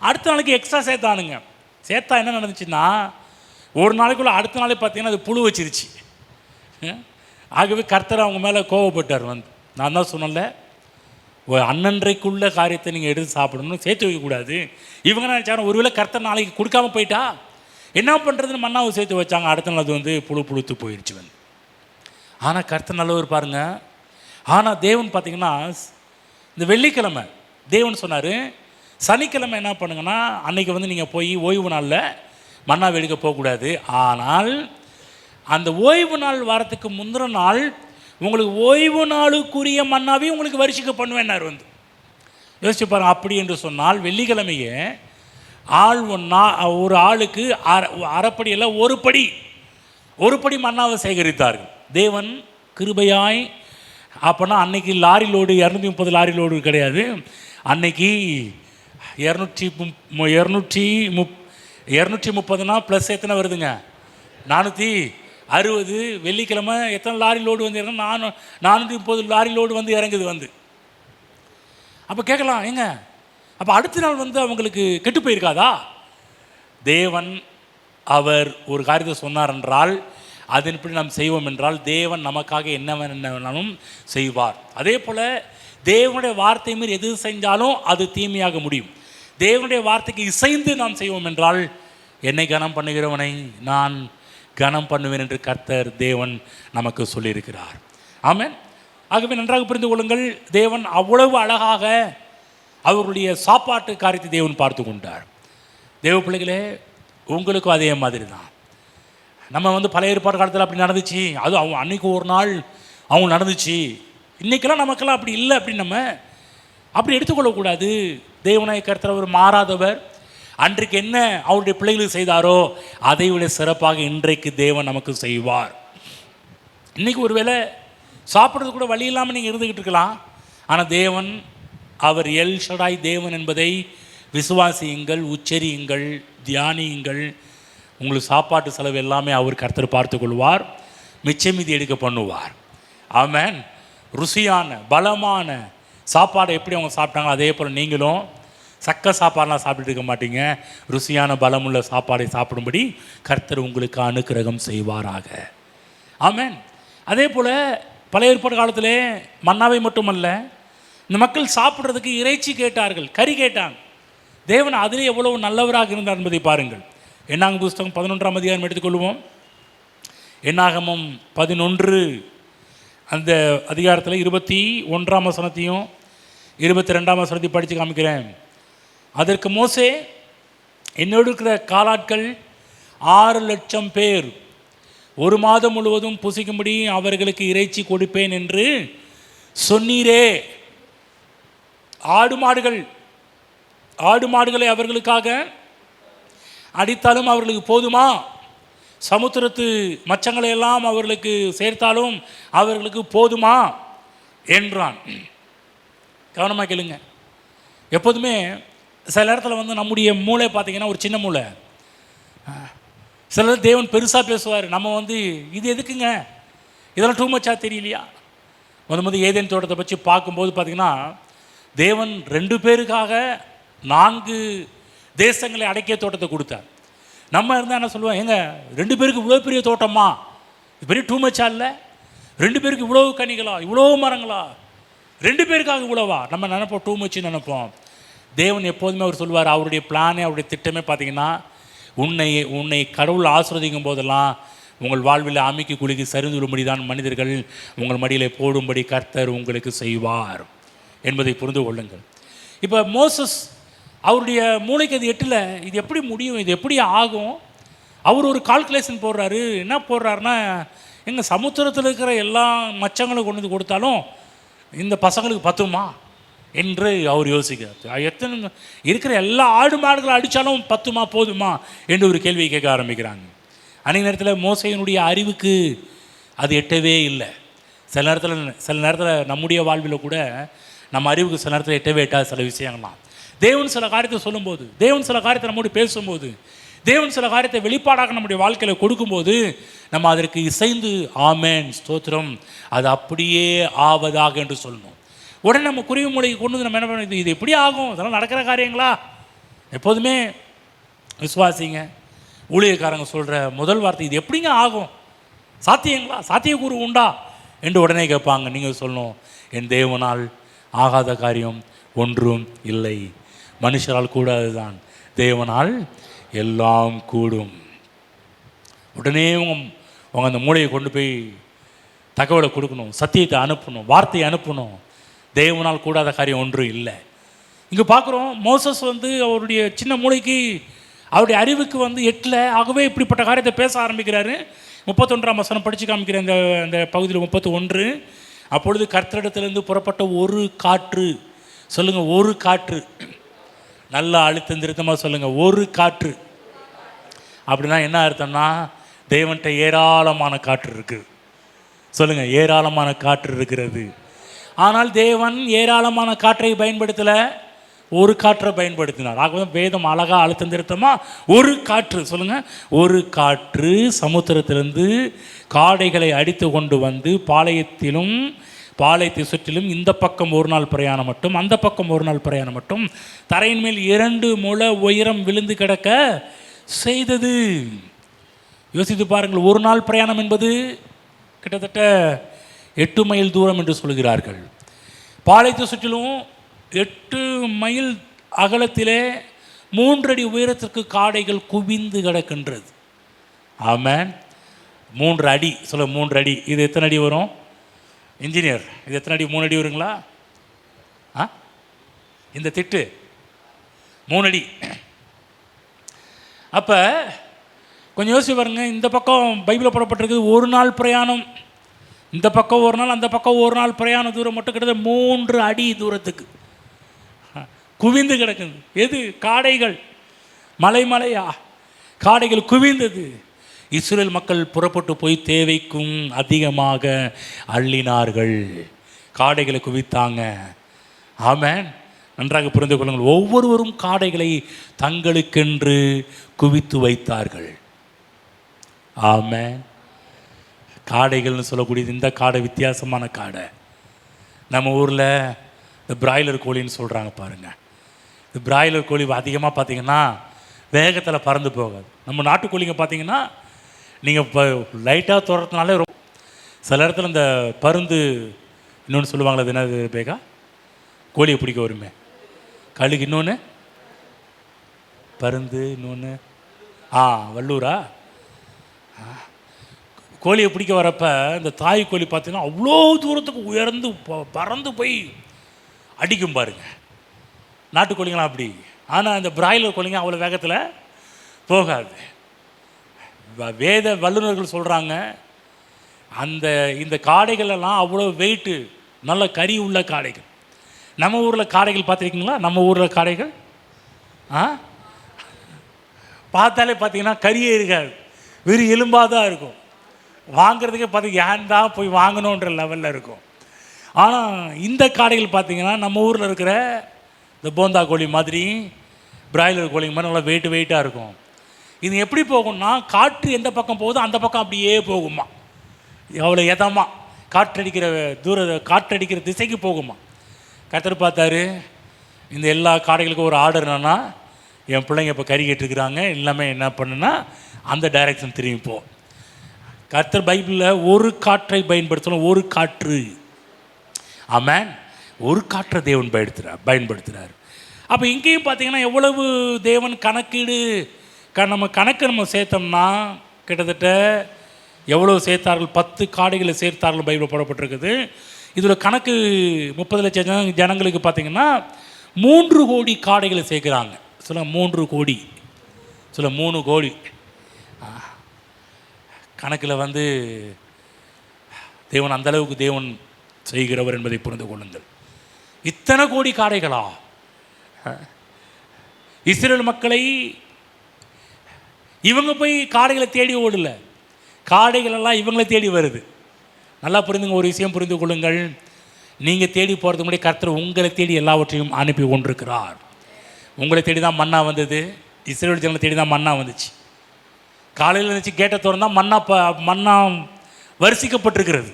அடுத்த நாளைக்கு எக்ஸ்ட்ரா சேர்த்தானுங்க. சேர்த்தா என்ன நடந்துச்சுன்னா, ஒரு நாளைக்குள்ளே அடுத்த நாளே பார்த்தீங்கன்னா அது புழு வச்சிருச்சு. ஆகவே கர்த்தர் அவங்க மேலே கோவப்பட்டார். வந்து நான் தான் சொன்னல, அன்னன்றைக்குள்ள காரியத்தை நீங்கள் எடுத்து சாப்பிடணும்னு சேர்த்து வைக்கக்கூடாது. இவங்க என்ன நினச்சாங்க, ஒருவேளை கர்த்தர் நாளைக்கு கொடுக்காம போயிட்டா என்ன பண்ணுறதுன்னு மன்னாவை சேர்த்து வச்சாங்க. அடுத்த நாள் அது வந்து புழுத்து போயிடுச்சு. வந்து ஆனால் கர்த்தர் நல்லவர் பாருங்கள். ஆனால் தேவன் பார்த்திங்கன்னா, இந்த வெள்ளிக்கிழமை தேவன் சொன்னார், சனிக்கிழமை என்ன பண்ணுங்கன்னா அன்றைக்கி வந்து நீங்கள் போய் ஓய்வு நாளில் மன்னா எடுக்க போகக்கூடாது. ஆனால் அந்த ஓய்வு நாள் வாரத்துக்கு முந்தின நாள் உங்களுக்கு ஓய்வு நாளுக்குரிய மன்னாவையும் உங்களுக்கு வரிசைக்கு பண்ணுவேன்னார். வந்து யோசிச்சு பாருங்கள். அப்படி என்று சொன்னால் வெள்ளிக்கிழமையே ஒரு ஆளுக்கு அரைப்படியில் ஒரு படி மன்னாவை சேகரித்தார்கள். தேவன் கிருபையாய். அப்போனா அன்னைக்கு லாரி லோடு 230 லாரி லோடு கிடையாது. அன்னைக்கு 230 ப்ளஸ் எத்தனை வருதுங்க? 460. வெள்ளிக்கிழமை எத்தனை லாரி லோடு வந்து இறங்க? 430 லாரி லோடு வந்து இறங்குது. வந்து அப்போ கேட்கலாம், ஏங்க அப்போ அடுத்த நாள் வந்து அவங்களுக்கு கெட்டு போயிருக்காதா? தேவன் அவர் ஒரு காரியத்தை சொன்னார் என்றால் அதன்படி நாம் செய்வோம் என்றால் தேவன் நமக்காக என்ன வேணாலும் செய்வார். அதே போல் தேவனுடைய வார்த்தை மீறி எது செஞ்சாலும் அது தீமையாக முடியும். தேவனுடைய வார்த்தைக்கு இசைந்து நாம் செய்வோம் என்றால் என்னை கனம் பண்ணுகிறவனை நான் கனம் பண்ணுவேன் என்று கர்த்தர் தேவன் நமக்கு சொல்லியிருக்கிறார். ஆமென். ஆகவே நன்றாக புரிந்து கொள்ளுங்கள், தேவன் அவ்வளவு அழகாக அவர்களுடைய சாப்பாட்டு காரியத்தை தேவன் பார்த்து கொண்டார். தேவ பிள்ளைகளே, உங்களுக்கும் அதே மாதிரி தான். நம்ம வந்து பழைய ஏற்பாடு காலத்தில் அப்படி நடந்துச்சு, அது அவங்க அன்றைக்கி ஒரு நாள் அவங்க நடந்துச்சு, இன்றைக்கெல்லாம் நமக்கெல்லாம் அப்படி இல்லை அப்படின்னு நம்ம அப்படி எடுத்துக்கொள்ளக்கூடாது. தேவனாய கர்த்தர் அவர் மாறாதவர். அன்றைக்கு என்ன அவருடைய பிள்ளைகளுக்கு செய்தாரோ அதை விட சிறப்பாக இன்றைக்கு தேவன் நமக்கு செய்வார். இன்றைக்கி ஒருவேளை சாப்பிட்றது கூட வழி இல்லாமல் நீங்கள் இருந்துக்கிட்டு இருக்கலாம். ஆனால் தேவன் அவர் எல் ஷடாய் தேவன் என்பதை விசுவாசியுங்கள், உச்சரியுங்கள், தியானியுங்கள். உங்களுக்கு சாப்பாட்டு செலவு எல்லாமே அவர் கர்த்தர் பார்த்து கொள்வார், மிச்சம் மீதி எடுக்க பண்ணுவார். ஆமென். ருசியான பலமான சாப்பாடை எப்படி அவங்க சாப்பிட்டாங்களோ அதே போல் நீங்களும் சக்க சாப்பாடெலாம் சாப்பிட்டு இருக்க மாட்டீங்க. ருசியான பலமுள்ள சாப்பாடை சாப்பிடும்படி கர்த்தர் உங்களுக்கு அனுக்கிரகம் செய்வாராக. ஆமென். அதே போல் பழைய ஏற்பாடு காலத்திலே மன்னாவை மட்டுமல்ல, இந்த மக்கள் சாப்பிட்றதுக்கு இறைச்சி கேட்டார்கள், கறி கேட்டாங்க. தேவன் அதிலே எவ்வளவு நல்லவராக இருந்தார் என்பதை பாருங்கள். என்னாகும் புஸ்தகம் 11ஆம் அதிகாரம் எடுத்துக்கொள்வோம். என்னாகமம் 11 அந்த அதிகாரத்தில் 21ஆம் வசனத்தையும் 22ஆம் வசனத்தையும் படித்து காமிக்கிறேன். அதற்கு மோசே, என்னோடு இருக்கிற காலாட்கள் 6,00,000 பேர் 1 மாதம் முழுவதும் புசிக்கும்படி அவர்களுக்கு இறைச்சி கொடுப்பேன் என்று சொன்னீரே. ஆடு மாடுகளை அவர்களுக்காக அடித்தாலும் அவர்களுக்கு போதுமா? சமுத்திரத்து மச்சங்களை எல்லாம் அவர்களுக்கு சேர்த்தாலும் அவர்களுக்கு போதுமா என்றான். கவனமாக கேளுங்க. எப்போதுமே சில இடத்துல வந்து நம்முடைய மூளை பார்த்திங்கன்னா ஒரு சின்ன மூளை. சிலர் தேவன் பெருசாக பேசுவார். நம்ம வந்து இது எதுக்குங்க, இதெல்லாம் டூ மச்சா தெரியலையா? முதல் ஏதேன் தோட்டத்தை பற்றி பார்க்கும்போது பார்த்திங்கன்னா தேவன் 2 பேருக்காக 4 தேசங்களை அடக்கிய தோட்டத்தை கொடுத்தார். நம்ம இருந்தால் என்ன சொல்லுவோம், ஏங்க 2 பேருக்கு இவ்வளோ பெரிய தோட்டமா, இது பெரிய டூ மச்சா இல்லை? 2 பேருக்கு இவ்வளோ கனிகளா, இவ்வளோ மரங்களா, 2 பேருக்காக இவ்வளோவா? நம்ம நினைப்போம், டூ மச்சுன்னு நினைப்போம். தேவன் எப்போதுமே அவர் சொல்லுவார், அவருடைய பிளானே அவருடைய திட்டமே பார்த்திங்கன்னா உன்னை கடவுள் ஆசீர்வதிக்கும் போதெல்லாம் உங்கள் வாழ்வில் அமைக்கி குலுக்கி சரிந்து விடும்படி தான் மனிதர்கள் உங்கள் மடியிலே போடும்படி கர்த்தர் உங்களுக்கு செய்வார் என்பதை புரிந்து கொள்ளுங்கள். இப்போ மோசஸ் அவருடைய மூளைக்கு அது எட்டில், இது எப்படி முடியும், இது எப்படி ஆகும்? அவர் ஒரு கால்குலேஷன் போடுறாரு. என்ன போடுறாருன்னா, எங்கள் சமுத்திரத்தில் இருக்கிற எல்லா மச்சங்களும் கொண்டு வந்து கொடுத்தாலும் இந்த பசங்களுக்கு பத்துமா என்று அவர் யோசிக்கிறார். எத்தனை இருக்கிற எல்லா ஆடு மாடுகளை அடித்தாலும் பத்துமா போதுமா என்று ஒரு கேள்வியை கேட்க ஆரம்பிக்கிறாங்க. அன்றைய நேரத்தில் மோசையினுடைய அறிவுக்கு அது எட்டவே இல்லை. சில நேரத்தில் நம்முடைய வாழ்வில் கூட நம்ம அறிவுக்கு சில நேரத்தில் எட்டவே எட்டாத சில விஷயங்கள்லாம். தேவன் சில காரியத்தை சொல்லும்போது, தேவன் சில காரியத்தை நம்மோடு பேசும்போது, தேவன் சில காரியத்தை வெளிப்பாடாக நம்முடைய வாழ்க்கையில் கொடுக்கும்போது நம்ம அதற்கு இசைந்து ஆமேன் ஸ்தோத்திரம் அது அப்படியே ஆவதாக என்று சொல்லணும். உடனே நம்ம குருவி மூளைக்கு கொண்டு வந்து நம்ம என்ன பண்ண, இது எப்படி ஆகும், இதெல்லாம் நடக்கிற காரியங்களா? எப்போதுமே விசுவாசிங்க ஊழியக்காரங்க சொல்கிற முதல் வார்த்தை, இது எப்படிங்க ஆகும், சாத்தியங்களா, சாத்தியக்கூறு உண்டா என்று உடனே கேட்பாங்க. நீங்கள் சொல்லணும், என் தேவனால் ஆகாத காரியம் ஒன்றும் இல்லை, மனுஷரால் கூடாதுதான், தேவனால் எல்லாம் கூடும். உடனே அவங்க அந்த மூளையை கொண்டு போய் தகவலை கொடுக்கணும், சத்தியத்தை அனுப்பணும், வார்த்தையை அனுப்பணும். தேவனால் கூடாத காரியம் ஒன்றும் இல்லை. இங்கே பார்க்குறோம், மோசஸ் வந்து அவருடைய சின்ன மூளைக்கு அவருடைய அறிவுக்கு வந்து எட்டில், ஆகவே இப்படிப்பட்ட காரியத்தை பேச ஆரம்பிக்கிறாரு. 31ஆம் வசனம் படித்து காமிக்கிறேன் அந்த பகுதியில் 31. அப்பொழுது கர்த்தரிடத்திலிருந்து புறப்பட்ட ஒரு காற்று, சொல்லுங்கள் ஒரு காற்று, நல்லா அழுத்தம் திருத்தமாக சொல்லுங்கள் ஒரு காற்று. அப்படின்னா என்ன அர்த்தம்னா, தேவன்கிட்ட ஏராளமான காற்று இருக்குது. சொல்லுங்கள் ஏராளமான காற்று இருக்கிறது. ஆனால் தேவன் ஏராளமான காற்றை பயன்படுத்தலை, ஒரு காற்றை பயன்படுத்தினார். ஆகவே வேதம் அழகாக அழுத்தம் திருத்தமாக ஒரு காற்று, சொல்லுங்கள் ஒரு காற்று சமுத்திரத்திலிருந்து காடைகளை அடித்து கொண்டு வந்து பாளையத்தை சுற்றிலும் இந்த பக்கம் ஒரு நாள் பிரயாணம் மட்டும், அந்த பக்கம் ஒரு நாள் பிரயாணம் மட்டும் தரையின் மேல் 2 முழ உயரம் விழுந்து கிடக்க செய்தது. யோசித்து பாருங்கள், ஒரு நாள் பிரயாணம் என்பது கிட்டத்தட்ட 8 மைல் தூரம் என்று சொல்கிறார்கள். பாளையத்தை சுற்றிலும் 8 மைல் அகலத்திலே 3 அடி உயரத்திற்கு காடைகள் குவிந்து கிடக்கின்றது. ஆமாம், 3 அடி, சொல்ல 3 அடி. இது எத்தனை அடி வரும் இன்ஜினியர்? இது எத்தனை அடி? 3 அடி வருங்களா? இந்த திட்டு 3 அடி. அப்போ கொஞ்சம் யோசிச்சு பாருங்க, இந்த பக்கம் பைபிளில் போடப்பட்டிருக்குது ஒரு நாள் பிரயாணம், இந்த பக்கம் ஒரு நாள், அந்த பக்கம் ஒரு நாள் பிரயாண தூரம் மட்டும் கிட்டத்தட்ட 3 அடி தூரத்துக்கு குவிந்து கிடக்குது. எது? காடைகள். மலையா காடைகள் குவிந்தது. இஸ்ரேல் மக்கள் புறப்பட்டு போய் தேவைக்கும் அதிகமாக அள்ளினார்கள், காடைகளை குவித்தாங்க. ஆமென், நன்றாக புரிந்து கொள்ளுங்கள். ஒவ்வொருவரும் காடைகளை தங்களுக்கென்று குவித்து வைத்தார்கள். ஆமென். காடைகள்னு சொல்லக்கூடியது இந்த காடை வித்தியாசமான காடை. நம்ம ஊரில் இந்த பிராய்லர் கோழின்னு சொல்கிறாங்க பாருங்கள். இந்த பிராய்லர் கோழி அதிகமாக பார்த்திங்கன்னா வேகத்தில் பறந்து போகாது. நம்ம நாட்டுக்கோழிங்க பார்த்திங்கன்னா நீங்கள் இப்போ லைட்டாக துறத்துனாலே சில இடத்துல இந்த பருந்து இன்னொன்று சொல்லுவாங்களே, அது என்னது பேகா, கோழியை பிடிக்க வருமே, கழுகு, இன்னொன்று பருந்து, இன்னொன்று வல்லூரா, கோழியை பிடிக்க வரப்போ இந்த தாய் கோழி பார்த்தீங்கன்னா அவ்வளோ தூரத்துக்கு உயர்ந்து பறந்து போய் அடிக்கும் பாருங்க. நாட்டுக்கோழிங்களாம் அப்படி. ஆனால் இந்த பிராய்லர் கோழிங்க அவ்வளோ வேகத்தில் போகாது. வேத வல்லுநர்கள் சொல்கிறாங்க, இந்த காடைகள் எல்லாம் அவ்வளோ வெயிட்டு, நல்ல கறி உள்ள காடைகள். நம்ம ஊரில் காடைகள் பார்த்துருக்கீங்களா? நம்ம ஊரில் காடைகள் பார்த்தாலே பார்த்தீங்கன்னா கறியே இருக்காது, வெறும் எலும்பாக தான் இருக்கும். வாங்கிறதுக்கே பார்த்தீங்க ஏன் தான் போய் வாங்கணுன்ற லெவலில் இருக்கும். ஆனால் இந்த காடைகள் பார்த்திங்கன்னா நம்ம ஊரில் இருக்கிற இந்த போந்தா கோழி மாதிரி, பிராய்லர் கோழி மாதிரி நல்லா வெயிட்டாக இருக்கும். இது எப்படி போகும்னா, காற்று எந்த பக்கம் போகுதோ அந்த பக்கம் அப்படியே போகுமா, எவ்வளோ எதமாக காற்றடிக்கிற திசைக்கு போகுமா. கர்த்தர் பார்த்தாரு, இந்த எல்லா காடைகளுக்கும் ஒரு ஆர்டர் என்னன்னா, என் பிள்ளைங்க இப்போ கறி கேட்டுருக்குறாங்க, எல்லாமே என்ன பண்ணுன்னா அந்த டைரக்ஷன் திரும்பி போ. கர்த்தர் பைபிளில் ஒரு காற்றை பயன்படுத்தணும், ஒரு காற்று. ஆமென். ஒரு காற்றை தேவன் பயன்படுத்துகிறார். அப்போ இங்கேயும் பார்த்தீங்கன்னா எவ்வளவு தேவன் கணக்கீடு, நம்ம சேர்த்தோம்னா கிட்டத்தட்ட எவ்வளோ சேர்த்தார்கள், 10 காடைகளை சேர்த்தார்கள் பைபிள் போடப்பட்டிருக்குது. இதில் கணக்கு 30 லட்சம் ஜனங்களுக்கு பார்த்திங்கன்னா 3 கோடி காடைகளை சேர்க்குறாங்க. சில 3 கோடி, சில 3 கோடி. கணக்கில் தேவன் அந்தளவுக்கு தேவன் செய்கிறவர் என்பதை புரிந்து கொள்ளுங்கள். இத்தனை கோடி காடைகளா? இஸ்ரேல் மக்களை இவங்க போய் காடைகளை தேடி ஓடல, காடைகளெல்லாம் இவங்களை தேடி வருது. நல்லா புரிந்துங்க, ஒரு விஷயம் புரிந்து கொள்ளுங்கள். நீங்கள் தேடி போகிறதுக்கு முன்னாடி கர்த்தர் உங்களை தேடி எல்லாவற்றையும் அனுப்பி கொண்டிருக்கிறார். உங்களை தேடி தான் மன்னா வந்தது, இஸ்ரேல் ஜனங்களை தேடி தான் மன்னா வந்துச்சு. காலையில் இருந்துச்சு, கேட்டை திறந்தால் மன்னா வரிசிக்கப்பட்டிருக்கிறது.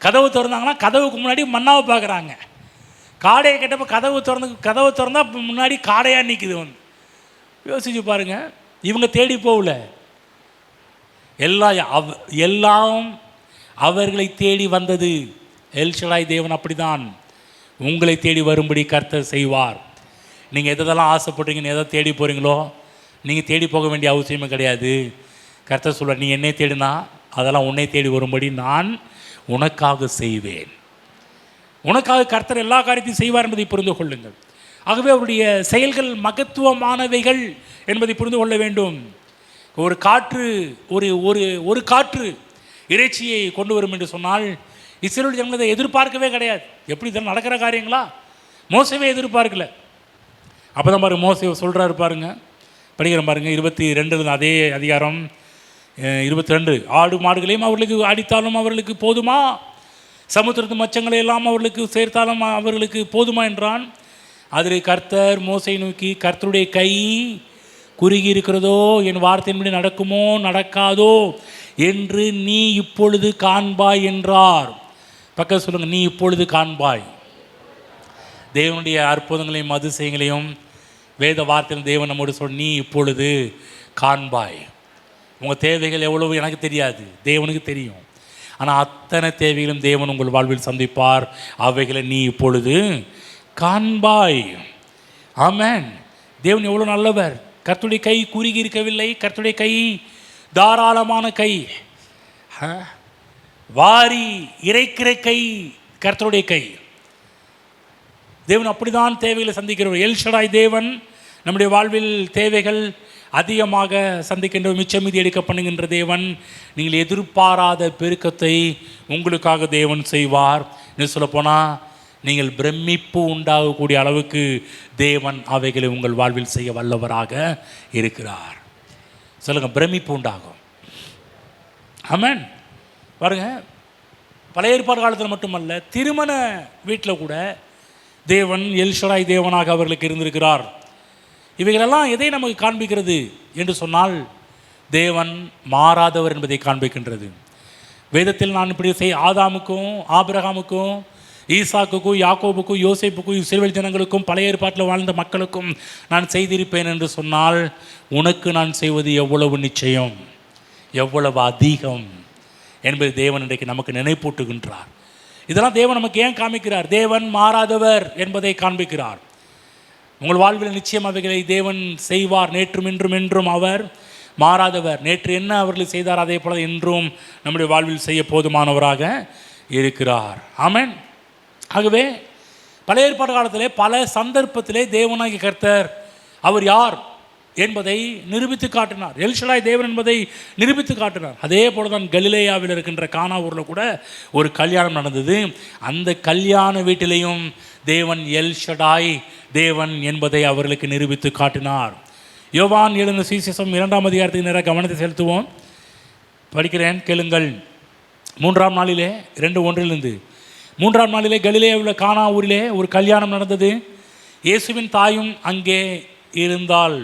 கதவு திறந்தாங்கன்னா கதவுக்கு முன்னாடி மன்னாவை பார்க்குறாங்க. காடையை கேட்டப்போ கதவு திறந்தால் முன்னாடி காடையாக நிற்குது. யோசிச்சு பாருங்கள், இவங்க தேடி போகல, எல்லாம் அவர்களை தேடி வந்தது. எல்ஷடாய் தேவன் அப்படிதான் உங்களை தேடி வரும்படி கர்த்தர் செய்வார். நீங்கள் எதெல்லாம் ஆசைப்படுறீங்கன்னு எதை தேடி போகிறீங்களோ, நீங்கள் தேடி போக வேண்டிய அவசியமே கிடையாது. கர்த்தர் சொல்வார், நீ என்னை தேடினா அதெல்லாம் உன்னை தேடி வரும்படி நான் உனக்காக செய்வேன். உனக்காக கர்த்தர் எல்லா காரியத்தையும் செய்வார் என்பதை புரிந்து கொள்ளுங்கள். ஆகவே அவருடைய செயல்கள் மகத்துவமானவைகள் என்பதை புரிந்து கொள்ள வேண்டும். ஒரு காற்று ஒரு காற்று இறைச்சியை கொண்டு வரும் என்று சொன்னால் இஸ்ரவேல் ஜனங்களை எதிர்பார்க்கவே கிடையாது. எப்படி இதெல்லாம் நடக்கிற காரியங்களா? மோசவே எதிர்பார்க்கல. அப்போ தான் பாருங்கள், மோசே சொல்கிறாரு பாருங்க, படிக்கிறேன் பாருங்கள், 22 அதே அதிகாரம் 22. ஆடு மாடுகளையும் அவர்களுக்கு அடித்தாலும் அவர்களுக்கு போதுமா, சமுத்திரத்து மச்சங்களை எல்லாம் அவர்களுக்கு சேர்த்தாலும் அவர்களுக்கு போதுமா என்றான். அதில் கர்த்தர் மோசை நோக்கி, கர்த்தருடைய கை குறுகி இருக்கிறதோ, என் வார்த்தையின்படி நடக்குமோ நடக்காதோ என்று நீ இப்பொழுது காண்பாய் என்றார். பக்கம் சொல்லுங்கள், நீ இப்பொழுது காண்பாய். தேவனுடைய அற்புதங்களையும் அதிசயங்களையும் வேத வார்த்தையில் தேவன் நம்மோடு சொல், நீ இப்பொழுது காண்பாய். உங்கள் தேவைகள் எவ்வளவு எனக்கு தெரியாது, தேவனுக்கு தெரியும். ஆனால் அத்தனை தேவைகளும் தேவன் உங்கள் வாழ்வில் சந்திப்பார். அவைகளை நீ இப்பொழுது காண்பாய். ஆமென். தேவன் எவ்வளோ நல்லவர். கர்த்தருடைய கை குறுகி இருக்கவில்லை, கர்த்தருடைய கை தாராளமான கை, வாரி இறைக்கிற கை கர்த்தருடைய கை. தேவன் அப்படிதான் தேவைகளை சந்திக்கிறவர். எல்ஷடாய் தேவன் நம்முடைய வாழ்வில் தேவைகள் அதிகமாக சந்திக்கின்ற மிச்சம் மீதி எடுக்க பண்ணுகின்ற தேவன். நீங்கள் எதிர்பாராத பெருக்கத்தை உங்களுக்காக தேவன் செய்வார். இன்னும் சொல்லப்போனால் நீங்கள் பிரமிப்பு உண்டாகக்கூடிய அளவுக்கு தேவன் அவைகளை உங்கள் வாழ்வில் செய்ய வல்லவராக இருக்கிறார். சொல்லுங்கள், பிரமிப்பு உண்டாகும். ஆமென். பாருங்க, பழைய ஏற்பாடு காலத்தில் மட்டுமல்ல, திருமண வீட்டில் கூட தேவன் எல்ஷடாய் தேவனாக அவர்களுக்கு இருந்திருக்கிறார். இவைகளெல்லாம் எதை நமக்கு காண்பிக்கிறது என்று சொன்னால், தேவன் மாறாதவர் என்பதை காண்பிக்கின்றது. வேதத்தில் நான் இப்படி ஆதாமுக்கும் ஆபிரகாமுக்கும் ஈசாக்குக்கும் யாக்கோபுக்கும் யோசேப்புக்கும் இஸ்ரவேல் ஜனங்களுக்கும் பழைய ஏற்பாட்டில் வாழ்ந்த மக்களுக்கும் நான் செய்திருப்பேன் என்று சொன்னால், உனக்கு நான் செய்வது எவ்வளவு நிச்சயம், எவ்வளவு அதிகம் என்பதை தேவன் இன்றைக்கு நமக்கு நினைப்பூட்டுகின்றார். இதெல்லாம் தேவன் நமக்கு ஏன் காண்பிக்கிறார்? தேவன் மாறாதவர் என்பதை காண்பிக்கிறார். உங்கள் வாழ்வில் நிச்சயம் அவைகளை தேவன் செய்வார். நேற்றும் இன்றும் என்றும் அவர் மாறாதவர். நேற்று என்ன அவர்கள் செய்தார், அதே போல இன்றும் நம்முடைய வாழ்வில் செய்ய போதுமானவராக இருக்கிறார். ஆமென். ஆகவே பழைய ஏற்பாடு காலத்திலே பல சந்தர்ப்பத்திலே தேவனாகிய கர்த்தர் அவர் யார் என்பதை நிரூபித்து காட்டினார். எல்ஷடாய் தேவன் என்பதை நிரூபித்து காட்டினார். அதே போல தான் கலிலேயாவில் இருக்கின்ற கானா ஊரில் கூட ஒரு கல்யாணம் நடந்தது. அந்த கல்யாண வீட்டிலையும் தேவன் எல்ஷடாய் தேவன் என்பதை அவர்களுக்கு நிரூபித்து காட்டினார். யோவான் எழுந்த சுவிசேஷம் 2ஆம் அதிகாரத்துக்கு நேராக கவனத்தை செலுத்துவோம். படிக்கிறேன், கேளுங்கள். 3ஆம் நாளிலே 2:1 3ஆம் நாளிலே கலிலேயாவில் கானா ஊரிலே ஒரு கல்யாணம் நடந்தது. இயேசுவின் தாயும் அங்கே இருந்தால்.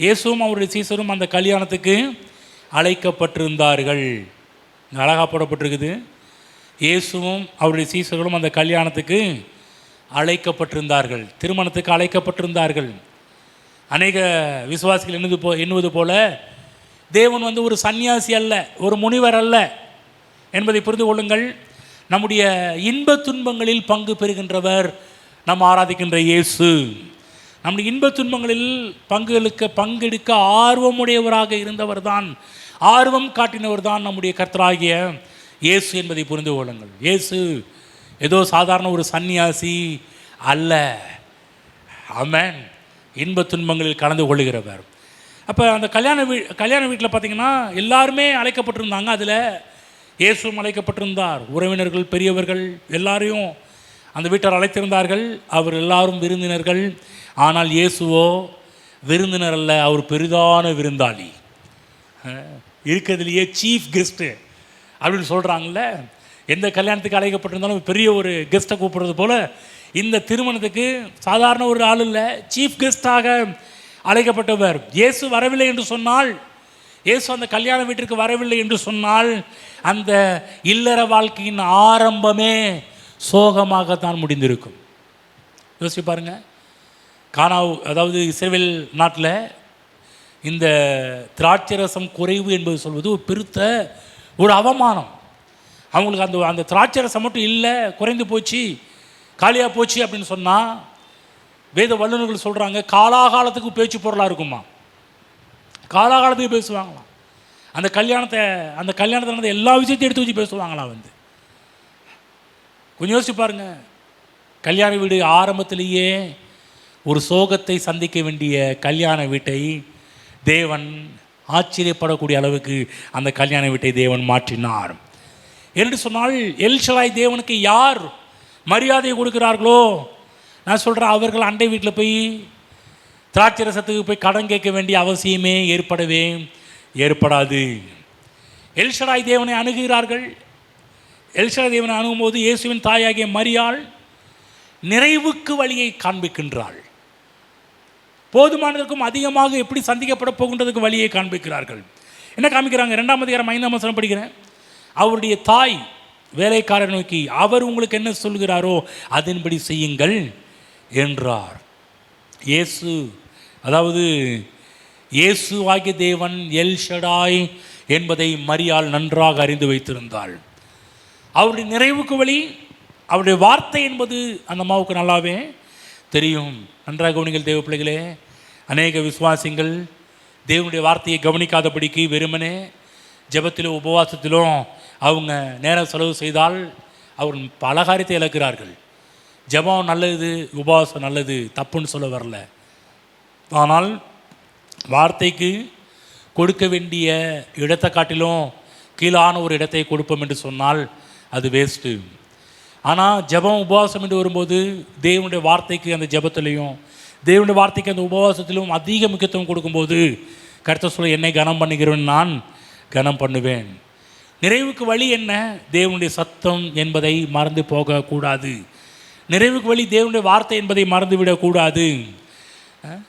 இயேசுவும் அவருடைய சீசரும் அந்த கல்யாணத்துக்கு அழைக்கப்பட்டிருந்தார்கள். அழகாக போடப்பட்டிருக்குது. இயேசுவும் அவருடைய சீசர்களும் அந்த கல்யாணத்துக்கு அழைக்கப்பட்டிருந்தார்கள், திருமணத்துக்கு அழைக்கப்பட்டிருந்தார்கள். அநேக விசுவாசிகள் எண்ணுவது போல தேவன் ஒரு சன்னியாசி அல்ல, ஒரு முனிவர் அல்ல என்பதை புரிந்து கொள்ளுங்கள். நம்முடைய இன்ப துன்பங்களில் பங்கு பெறுகின்றவர் நாம் ஆராதிக்கின்ற இயேசு. நம்முடைய இன்ப துன்பங்களில் பங்கெடுக்க ஆர்வமுடையவராக இருந்தவர் தான், ஆர்வம் காட்டினவர் தான் நம்முடைய கர்த்தராகிய இயேசு என்பதை புரிந்து கொள்ளுங்கள். இயேசு ஏதோ சாதாரண ஒரு சன்னியாசி அல்ல. ஆமென். இன்ப துன்பங்களில் கலந்து கொள்ளுகிறவர். அப்போ அந்த கல்யாண வீட்டில் பார்த்திங்கன்னா எல்லாருமே அழைக்கப்பட்டிருந்தாங்க. அதில் இயேசுவும் அழைக்கப்பட்டிருந்தார். உறவினர்கள், பெரியவர்கள் எல்லாரையும் அந்த வீட்டார் அழைத்திருந்தார்கள். அவர் எல்லாரும் விருந்தினர்கள். ஆனால் இயேசுவோ விருந்தினர் அல்ல, அவர் பெரிதான விருந்தாளி, இருக்கிறதுலையே சீஃப் கெஸ்ட்டு அப்படின்னு சொல்கிறாங்கல்ல. எந்த கல்யாணத்துக்கு அழைக்கப்பட்டிருந்தாலும் பெரிய ஒரு கெஸ்ட்டை கூப்பிடுறது போல் இந்த திருமணத்துக்கு சாதாரண ஒரு ஆள் இல்லை, சீஃப் கெஸ்ட்டாக அழைக்கப்பட்டவர். இயேசு வரவில்லை என்று சொன்னால், இயேசு அந்த கல்யாண வீட்டிற்கு வரவில்லை என்று சொன்னால் அந்த இல்லற வாழ்க்கையின் ஆரம்பமே சோகமாகத்தான் முடிந்திருக்கும். யோசிச்சு பாருங்க. அதாவது இஸ்ரவேல் நாட்டில் இந்த திராட்சரசம் குறைவு என்பது சொல்வது ஒரு பெருத்த ஒரு அவமானம். அவங்களுக்கு அந்த திராட்சரசம் மட்டும் இல்லை, குறைந்து போச்சு, காலியாக போச்சு அப்படின்னு சொன்னால் வேத வல்லுநர்கள் சொல்கிறாங்க காலாகாலத்துக்கு பேச்சு பொருளாக இருக்குமா, காலாகாலத்துக்கு பேசுவாங்களாம். அந்த கல்யாணத்தில் நடந்த எல்லா விஷயத்தையும் எடுத்து வச்சு பேசுவாங்களாம். கொஞ்சம் யோசிச்சு பாருங்க. கல்யாண வீடு ஆரம்பத்திலேயே ஒரு சோகத்தை சந்திக்க வேண்டிய கல்யாண வீட்டை தேவன் ஆச்சரியப்படக்கூடிய அளவுக்கு அந்த கல்யாண வீட்டை தேவன் மாற்றினார். என்று சொன்னால் எல்ஷடாய் தேவனுக்கு யார் மரியாதை கொடுக்கிறார்களோ, நான் சொல்கிறேன், அவர்கள் அண்டை வீட்டில் போய் திராட்சரசத்துக்கு போய் கடன் கேட்க வேண்டிய அவசியமே ஏற்படாது. எல்ஷடாய் தேவனை அணுகுகிறார்கள். எல்ஷடாய் தேவனை அணுகும்போது இயேசுவின் தாயாகிய மரியாள் நிறைவுக்கு வழியை காண்பிக்கின்றாள். போதுமானதற்கும் அதிகமாக எப்படி சந்திக்கப்பட போகின்றதுக்கு வழியை காண்பிக்கிறார்கள். என்ன காமிக்கிறாங்க? 2ஆம் அதிகாரம் 5ஆம் வசனம் படிக்கிறேன். அவருடைய தாய் வேலைக்காரர் நோக்கி, அவர் உங்களுக்கு என்ன சொல்கிறாரோ அதன்படி செய்யுங்கள் என்றார். இயேசு, அதாவது இயேசு ஆகிய தேவன் எல்ஷடாய் என்பதை மரியாள் நன்றாக அறிந்து வைத்திருந்தாள். அவருடைய நிறைவுக்கு வழி அவருடைய வார்த்தை என்பது அந்த அம்மாவுக்கு நல்லாவே தெரியும். நன்றாக கவனிங்கள் தேவ பிள்ளைகளே. அநேக விசுவாசிகள் தேவனுடைய வார்த்தையை கவனிக்காதபடிக்கு வெறுமனே ஜெபத்திலும் உபவாசத்திலும் அவங்க நேரம் செலவு செய்தால் அவர் பல காரியத்தை இழக்கிறார்கள். ஜெபம் நல்லது, உபவாசம் நல்லது, தப்புன்னு சொல்ல வரல. ஆனால் வார்த்தைக்கு கொடுக்க வேண்டிய இடத்தை காட்டிலும் கீழான ஒரு இடத்தை கொடுப்போம் என்று சொன்னால் அது வேஸ்ட்டு. ஆனால் ஜெபம் உபவாசம் என்று வரும்போது தேவனுடைய வார்த்தைக்கு அந்த ஜெபத்திலையும் தேவனுடைய வார்த்தைக்கு அந்த உபவாசத்திலும் அதிக முக்கியத்துவம் கொடுக்கும்போது கர்த்தர் சொல்ல, என்னை கனம் பண்ணுகிறவன் நான் கனம் பண்ணுவேன். நிறைவுக்கு வழி என்ன? தேவனுடைய சத்தம் என்பதை மறந்து போகக்கூடாது. நிறைவுக்கு வழி தேவனுடைய வார்த்தை என்பதை மறந்துவிடக்கூடாது.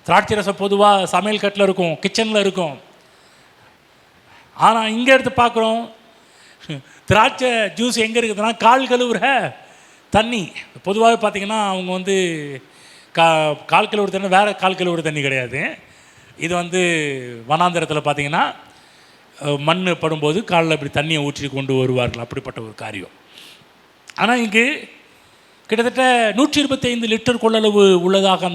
திராட்சை ரசம் பொதுவாக சமையல் கட்டில் இருக்கும், கிச்சனில் இருக்கும். ஆனால் இங்கே எடுத்து பார்க்குறோம், திராட்சை ஜூஸ் எங்கே இருக்குதுன்னா கால் கழுவுற தண்ணி. பொதுவாகவே பார்த்திங்கன்னா அவங்க கால் கழுவுற தண்ணி வேறு, கால் கழுவுற தண்ணி கிடையாது. இது வனாந்திரத்தில் பார்த்திங்கன்னா மண் படும்போது காலில் இப்படி தண்ணியை ஊற்றி கொண்டு வருவார்கள், அப்படிப்பட்ட ஒரு காரியம். ஆனால் இங்கு கிட்டத்தட்ட 125 லிட்டர் கொள்ளளவு உள்ளதாக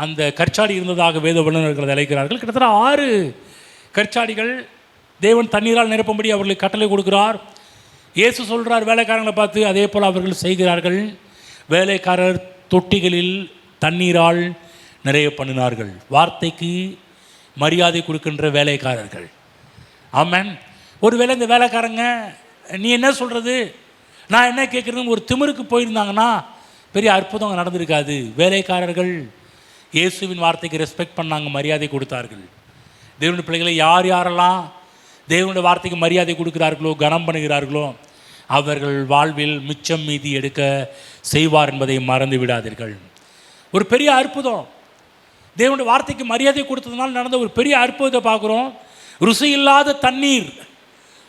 அந்த கற்சாடி இருந்ததாக வேத வல்லுநர்கள் அழைக்கிறார்கள். கிட்டத்தட்ட 6 கற்சாடிகள் தேவன் தண்ணீரால் நிரப்பும்படி அவர்களுக்கு கட்டளை கொடுக்கிறார். இயேசு சொல்கிறார் வேலைக்காரங்களை பார்த்து, அதே போல் அவர்கள் செய்கிறார்கள். வேலைக்காரர் தொட்டிகளில் தண்ணீரால் நிறைய பண்ணினார்கள். வார்த்தைக்கு மரியாதை கொடுக்கின்ற வேலைக்காரர்கள். ஆமென். ஒருவேளை இந்த வேலைக்காரங்க நீ என்ன சொல்கிறது, நான் என்ன கேட்குறதுன்னு ஒரு திமிருக்கு போயிருந்தாங்கன்னா பெரிய அற்புதம் நடந்திருக்காது. வேலைக்காரர்கள் இயேசுவின் வார்த்தைக்கு ரெஸ்பெக்ட் பண்ணாங்க, மரியாதை கொடுத்தார்கள். தேவனுடைய பிள்ளைகளை யார் யாரெல்லாம் தேவனுடைய வார்த்தைக்கு மரியாதை கொடுக்கிறார்களோ, கனம் பண்ணுகிறார்களோ, அவர்கள் வாழ்வில் மிச்சம் மீதி எடுக்க செய்வார் என்பதை மறந்து விடாதீர்கள். ஒரு பெரிய அற்புதம் தேவனுடைய வார்த்தைக்கு மரியாதை கொடுத்ததுனால நடந்த ஒரு பெரிய அற்புதத்தை பார்க்குறோம். ருசி இல்லாத தண்ணீர்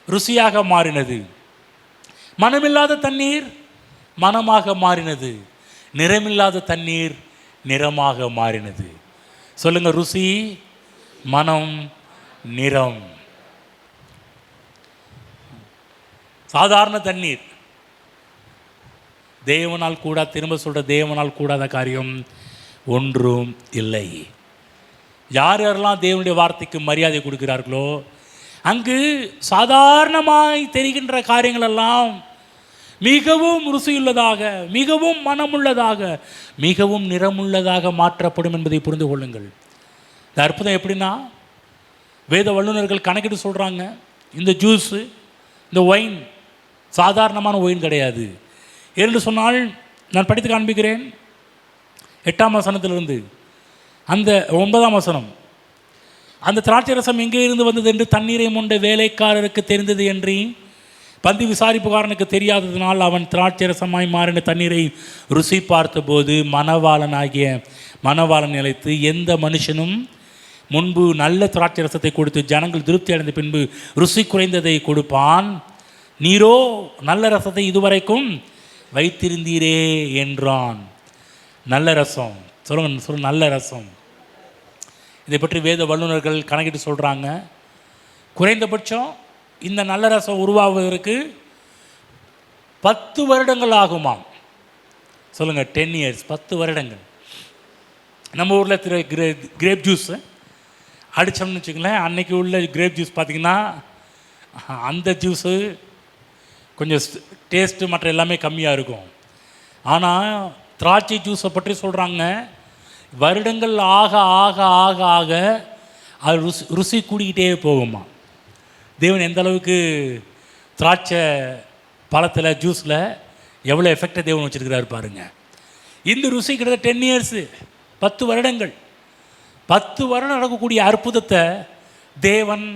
ருசியாக மாறினது, மனமில்லாத தண்ணீர் மனமாக மாறினது, நிறமில்லாத தண்ணீர் நிறமாக மாறினது. சொல்லுங்க, ருசி, மனம், நிறம். சாதாரண தண்ணீர் தேவனால் கூட, திரும்ப சொல்கிற, தேவனால் கூடாத காரியம் ஒன்றும் இல்லை. யார் யாரெல்லாம் தேவனுடைய வார்த்தைக்கு மரியாதை கொடுக்கிறார்களோ அங்கு சாதாரணமாய் தெரிகின்ற காரியங்களெல்லாம் மிகவும் ருசியுள்ளதாக, மிகவும் மனமுள்ளதாக, மிகவும் நிறமுள்ளதாக மாற்றப்படும் என்பதை புரிந்து கொள்ளுங்கள். இந்த அற்புதம் எப்படின்னா, வேத வல்லுநர்கள் கணக்கிட்டு சொல்கிறாங்க, இந்த ஜூஸு, இந்த ஒயின் சாதாரணமான ஒயின் கிடையாது. என்று சொன்னால் நான் படித்து காண்பிக்கிறேன். 8ஆம் வசனத்திலிருந்து அந்த 9ஆம் வசனம். அந்த திராட்சை ரசம் எங்கே இருந்து வந்தது என்று தண்ணீரை மொண்ட வேலைக்காரருக்கு தெரிந்தது என்று பந்தி விசாரிப்புக்காரனுக்கு தெரியாததினால் அவன் திராட்சை ரசமாய் மாறின தண்ணீரை ருசி பார்த்தபோது மணவாளன் நிலைத்து, எந்த மனுஷனும் முன்பு நல்ல திராட்சை ரசத்தை கொடுத்து ஜனங்கள் திருப்தி அடைந்த பின்பு ருசி குறைந்ததை கொடுப்பான், நீரோ நல்ல ரசத்தை இதுவரைக்கும் வைத்திருந்தீரே என்றான். நல்ல ரசம், சொல்லுங்க, நல்ல ரசம். இதை பற்றி வேத வல்லுநர்கள் கணக்கிட்டு சொல்கிறாங்க. குறைந்தபட்சம் இந்த நல்ல ரசம் உருவாகுவதற்கு 10 வருடங்கள் ஆகுமாம். சொல்லுங்கள், 10 years, 10 வருடங்கள். நம்ம ஊரில் கிரேப் ஜூஸ் அடித்தோம்னு வச்சுக்கங்களேன், அன்றைக்கி உள்ள கிரேப் ஜூஸ் பார்த்திங்கன்னா அந்த ஜூஸு கொஞ்சம் டேஸ்ட்டு மற்ற எல்லாமே கம்மியாக இருக்கும். ஆனால் திராட்சை ஜூஸை பற்றி சொல்கிறாங்க, வருடங்கள் ஆக ஆக ஆக ஆக அது ருசி கூடிக்கிட்டே போகுமா. தேவன் எந்த அளவுக்கு திராட்சை பழத்தில், ஜூஸில் எவ்வளோ எஃபெக்டை தேவன் வச்சுருக்கிறாரு பாருங்கள். இந்த ருசி கிட்டத்தட்ட 10 years, 10 வருடங்கள். 10 வருடம் நடக்கக்கூடிய அற்புதத்தை தேவன்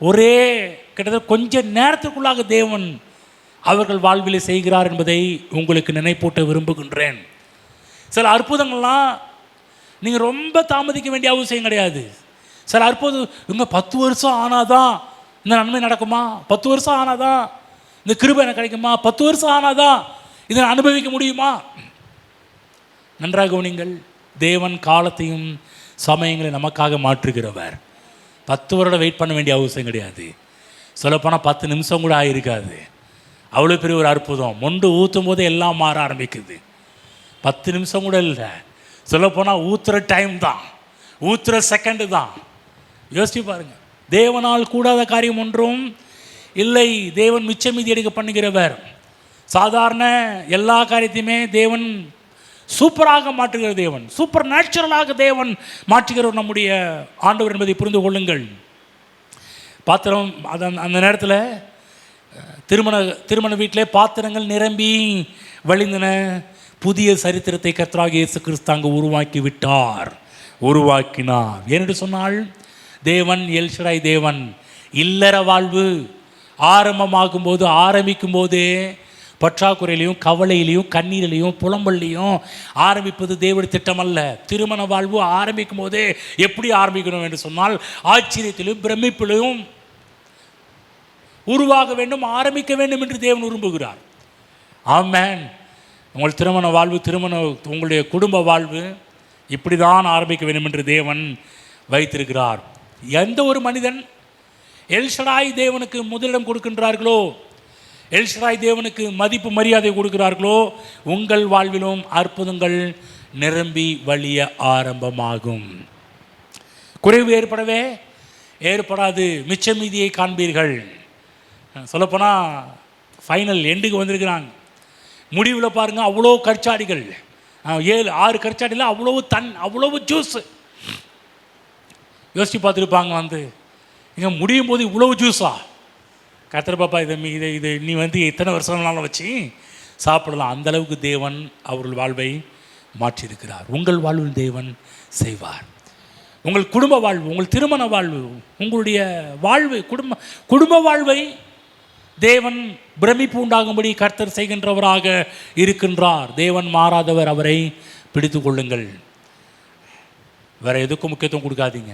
ஒரே கிட்டத்தட்ட கொஞ்ச நேரத்துக்குள்ளாக தேவன் அவர்கள் வாழ்விலே செய்கிறார் என்பதை உங்களுக்கு நினைப்பூட்ட விரும்புகின்றேன். சில அற்புதங்கள்லாம் நீங்கள் ரொம்ப தாமதிக்க வேண்டிய அவசியம் கிடையாது. சில அற்புதம் இவங்க 10 வருஷம் ஆனாதான் இந்த நன்மை நடக்குமா, 10 வருஷம் ஆனாதான் இந்த கிருபை எனக்கு கிடைக்குமா, 10 வருஷம் ஆனாதான் இதை அனுபவிக்க முடியுமா? நன்றாக கவனிங்கள், தேவன் காலத்தையும் சமயங்களை நமக்காக மாற்றுகிறவர். 10 வருடம் வெயிட் பண்ண வேண்டிய அவசியம் கிடையாது. சொல்லப்போனால் 10 நிமிஷம் கூட ஆகிருக்காது. அவ்வளோ பெரிய ஒரு அற்புதம். மொண்டு ஊற்றும் போதே எல்லாம் மாற ஆரம்பிக்குது. 10 நிமிஷம் கூட இல்லை, சொல்லப்போனால் ஊற்றுற டைம் தான், ஊற்றுற செகண்டு தான். யோசிச்சு பாருங்கள், தேவனால் கூடாத காரியம் ஒன்றும் இல்லை. தேவன் மிச்சம் மீதி எடுக்க பண்ணுகிறவர். சாதாரண எல்லா காரியத்தையுமே தேவன் சூப்பராக மாற்றுகிற தேவன், சூப்பர் நேச்சுரலாக தேவன் மாற்றுகிறவர் நம்முடைய ஆண்டவர் என்பதை புரிந்து கொள்ளுங்கள். பாத்திரம் அந்த நேரத்தில் திருமண வீட்டிலே பாத்திரங்கள் நிரம்பி வழிந்தன. புதிய சரித்திரத்தை கர்த்தராகிய இயேசு கிறிஸ்து அங்கு உருவாக்கினார். ஏனென்று சொன்னால் தேவன் எல் ஷடாய் தேவன். இல்லற வாழ்வு ஆரம்பிக்கும் போதே பற்றாக்குறையிலையும் கவலையிலையும் கண்ணீரிலையும் புலம்பல்லையும் ஆரம்பிப்பது தேவனுடைய திட்டம் அல்ல. திருமண வாழ்வு ஆரம்பிக்கும் போதே எப்படி ஆரம்பிக்கணும் என்று சொன்னால் ஆச்சரியத்திலும் பிரமிப்பிலும் உருவாக வேண்டும், ஆரம்பிக்க வேண்டும் என்று தேவன் விரும்புகிறார். ஆமென். உங்கள் திருமண வாழ்வு, உங்களுடைய குடும்ப வாழ்வு இப்படி தான் ஆரம்பிக்க வேண்டும் என்று தேவன் வைத்திருக்கிறார். எந்த ஒரு மனிதன் எல் ஷடாய் தேவனுக்கு முதலிடம் கொடுக்கின்றார்களோ, எல் ஷடாய் தேவனுக்கு மதிப்பு மரியாதை கொடுக்கிறார்களோ, உங்கள் வாழ்விலும் அற்புதங்கள் நிரம்பி வழிய ஆரம்பமாகும். குறைவு ஏற்படாது, மிச்ச மீதியை காண்பீர்கள். சொல்லப்போனால் ஃபைனல் எண்டுக்கு வந்திருக்கிறாங்க. முடிவில் பாருங்கள், அவ்வளோ கற்சாடிகள், 6 கற்சாடியில் அவ்வளவு ஜூஸ். யோசிச்சு பார்த்துருப்பாங்க, இங்கே முடியும் போது இவ்வளவு ஜூஸா? கர்த்தர் பாப்பா, இதை நீ எத்தனை வருஷம்னாலும் வச்சு சாப்பிடலாம். அந்தளவுக்கு தேவன் அவர்கள் வாழ்வை மாற்றியிருக்கிறார். உங்கள் வாழ்வில் தேவன் செய்வார். உங்கள் குடும்ப வாழ்வு, உங்கள் திருமண வாழ்வு, உங்களுடைய வாழ்வு, குடும்ப வாழ்வை தேவன் பிரமிப்பு உண்டாகும்படி கர்த்தர் செய்கின்றவராக இருக்கின்றார். தேவன் மாறாதவர், அவரை பிடித்து கொள்ளுங்கள். வேறு எதுக்கும் முக்கியத்துவம் கொடுக்காதீங்க.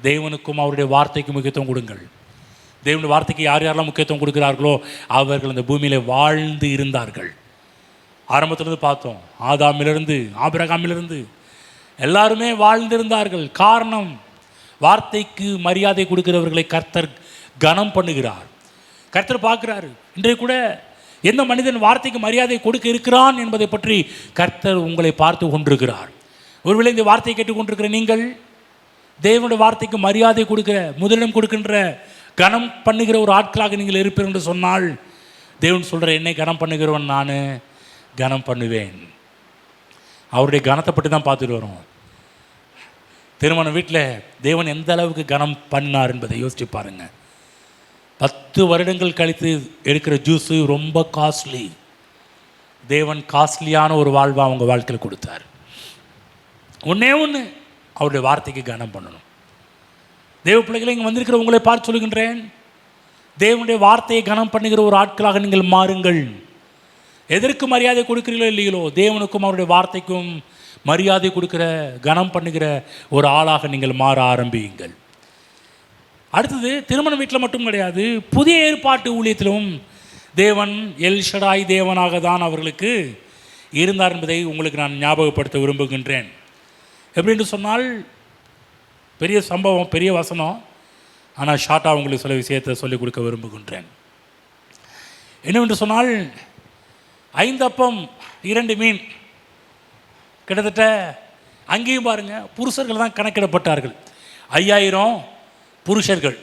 தேவனுக்கும் அவருடைய வார்த்தைக்கு முக்கியத்துவம் கொடுங்கள். தேவனுடைய வார்த்தைக்கு யார் யாரெல்லாம் முக்கியத்துவம் கொடுக்கிறார்களோ அவர்கள் அந்த பூமியில் வாழ்ந்து இருந்தார்கள். ஆரம்பத்திலிருந்து பார்த்தோம், ஆதாமிலிருந்து ஆபிரகாமிலிருந்து எல்லாருமே வாழ்ந்திருந்தார்கள். காரணம், வார்த்தைக்கு மரியாதை கொடுக்கிறவர்களை கர்த்தர் கனம் பண்ணுகிறார். கர்த்தர் பார்க்குறாரு. இன்றைக்கு கூட எந்த மனிதன் வார்த்தைக்கு மரியாதை கொடுக்க இருக்கிறான் என்பதை பற்றி கர்த்தர் உங்களை பார்த்து கொண்டிருக்கிறார். ஒருவேளை இந்த வார்த்தையை கேட்டுக்கொண்டிருக்கிற நீங்கள் தேவனுடைய வார்த்தைக்கு மரியாதை கொடுக்கிற, முதலிடம் கொடுக்கின்ற, கனம் பண்ணுகிற ஒரு ஆட்களாக நீங்கள் இருப்பீர்கள் என்று சொன்னால், தேவன் சொல்கிற, என்னை கனம் பண்ணுகிறவன் நான் கனம் பண்ணுவேன். அவருடைய கனத்தை பற்றி தான் பார்த்துட்டு வரோம். திருமண வீட்டில் தேவன் எந்த அளவுக்கு கனம் பண்ணார் என்பதை யோசிச்சு பாருங்கள். 10 வருடங்கள் கழித்து எடுக்கிற ஜூஸு ரொம்ப காஸ்ட்லி. தேவன் காஸ்ட்லியான ஒரு வாழ்வை அவங்க வாழ்க்கையில் கொடுத்தார். ஒன்றே ஒன்று, அவருடைய வார்த்தைக்கு கனம் பண்ணணும். தேவ பிள்ளைகளை இங்கே வந்திருக்கிற உங்களை பார்த்து சொல்லுகின்றேன், தேவனுடைய வார்த்தையை கனம் பண்ணுகிற ஒரு ஆட்களாக நீங்கள் மாறுங்கள். எதற்கு மரியாதை கொடுக்கிறீர்களோ இல்லைங்களோ, தேவனுக்கும் அவருடைய வார்த்தைக்கும் மரியாதை கொடுக்கிற, கனம் பண்ணுகிற ஒரு ஆளாக நீங்கள் மாற ஆரம்பியுங்கள். அடுத்தது, திருமண வீட்டில் மட்டும் கிடையாது, புதிய ஏற்பாட்டு ஊழியத்திலும் தேவன் எல் ஷடாய் தேவனாக தான் அவர்களுக்கு இருந்தார் என்பதை உங்களுக்கு நான் ஞாபகப்படுத்த விரும்புகின்றேன். எப்படின்னு சொன்னால், பெரிய சம்பவம், பெரிய வசனம், ஆனால் ஷார்ட்டாக உங்களுக்கு சில விஷயத்தை சொல்லிக் கொடுக்க விரும்புகின்றேன். என்னவென்று சொன்னால், 5 அப்பம் 2 மீன், கிட்டத்தட்ட அங்கேயும் பாருங்கள் புருஷர்கள் தான் கணக்கிடப்பட்டார்கள். 5000 புருஷர்கள்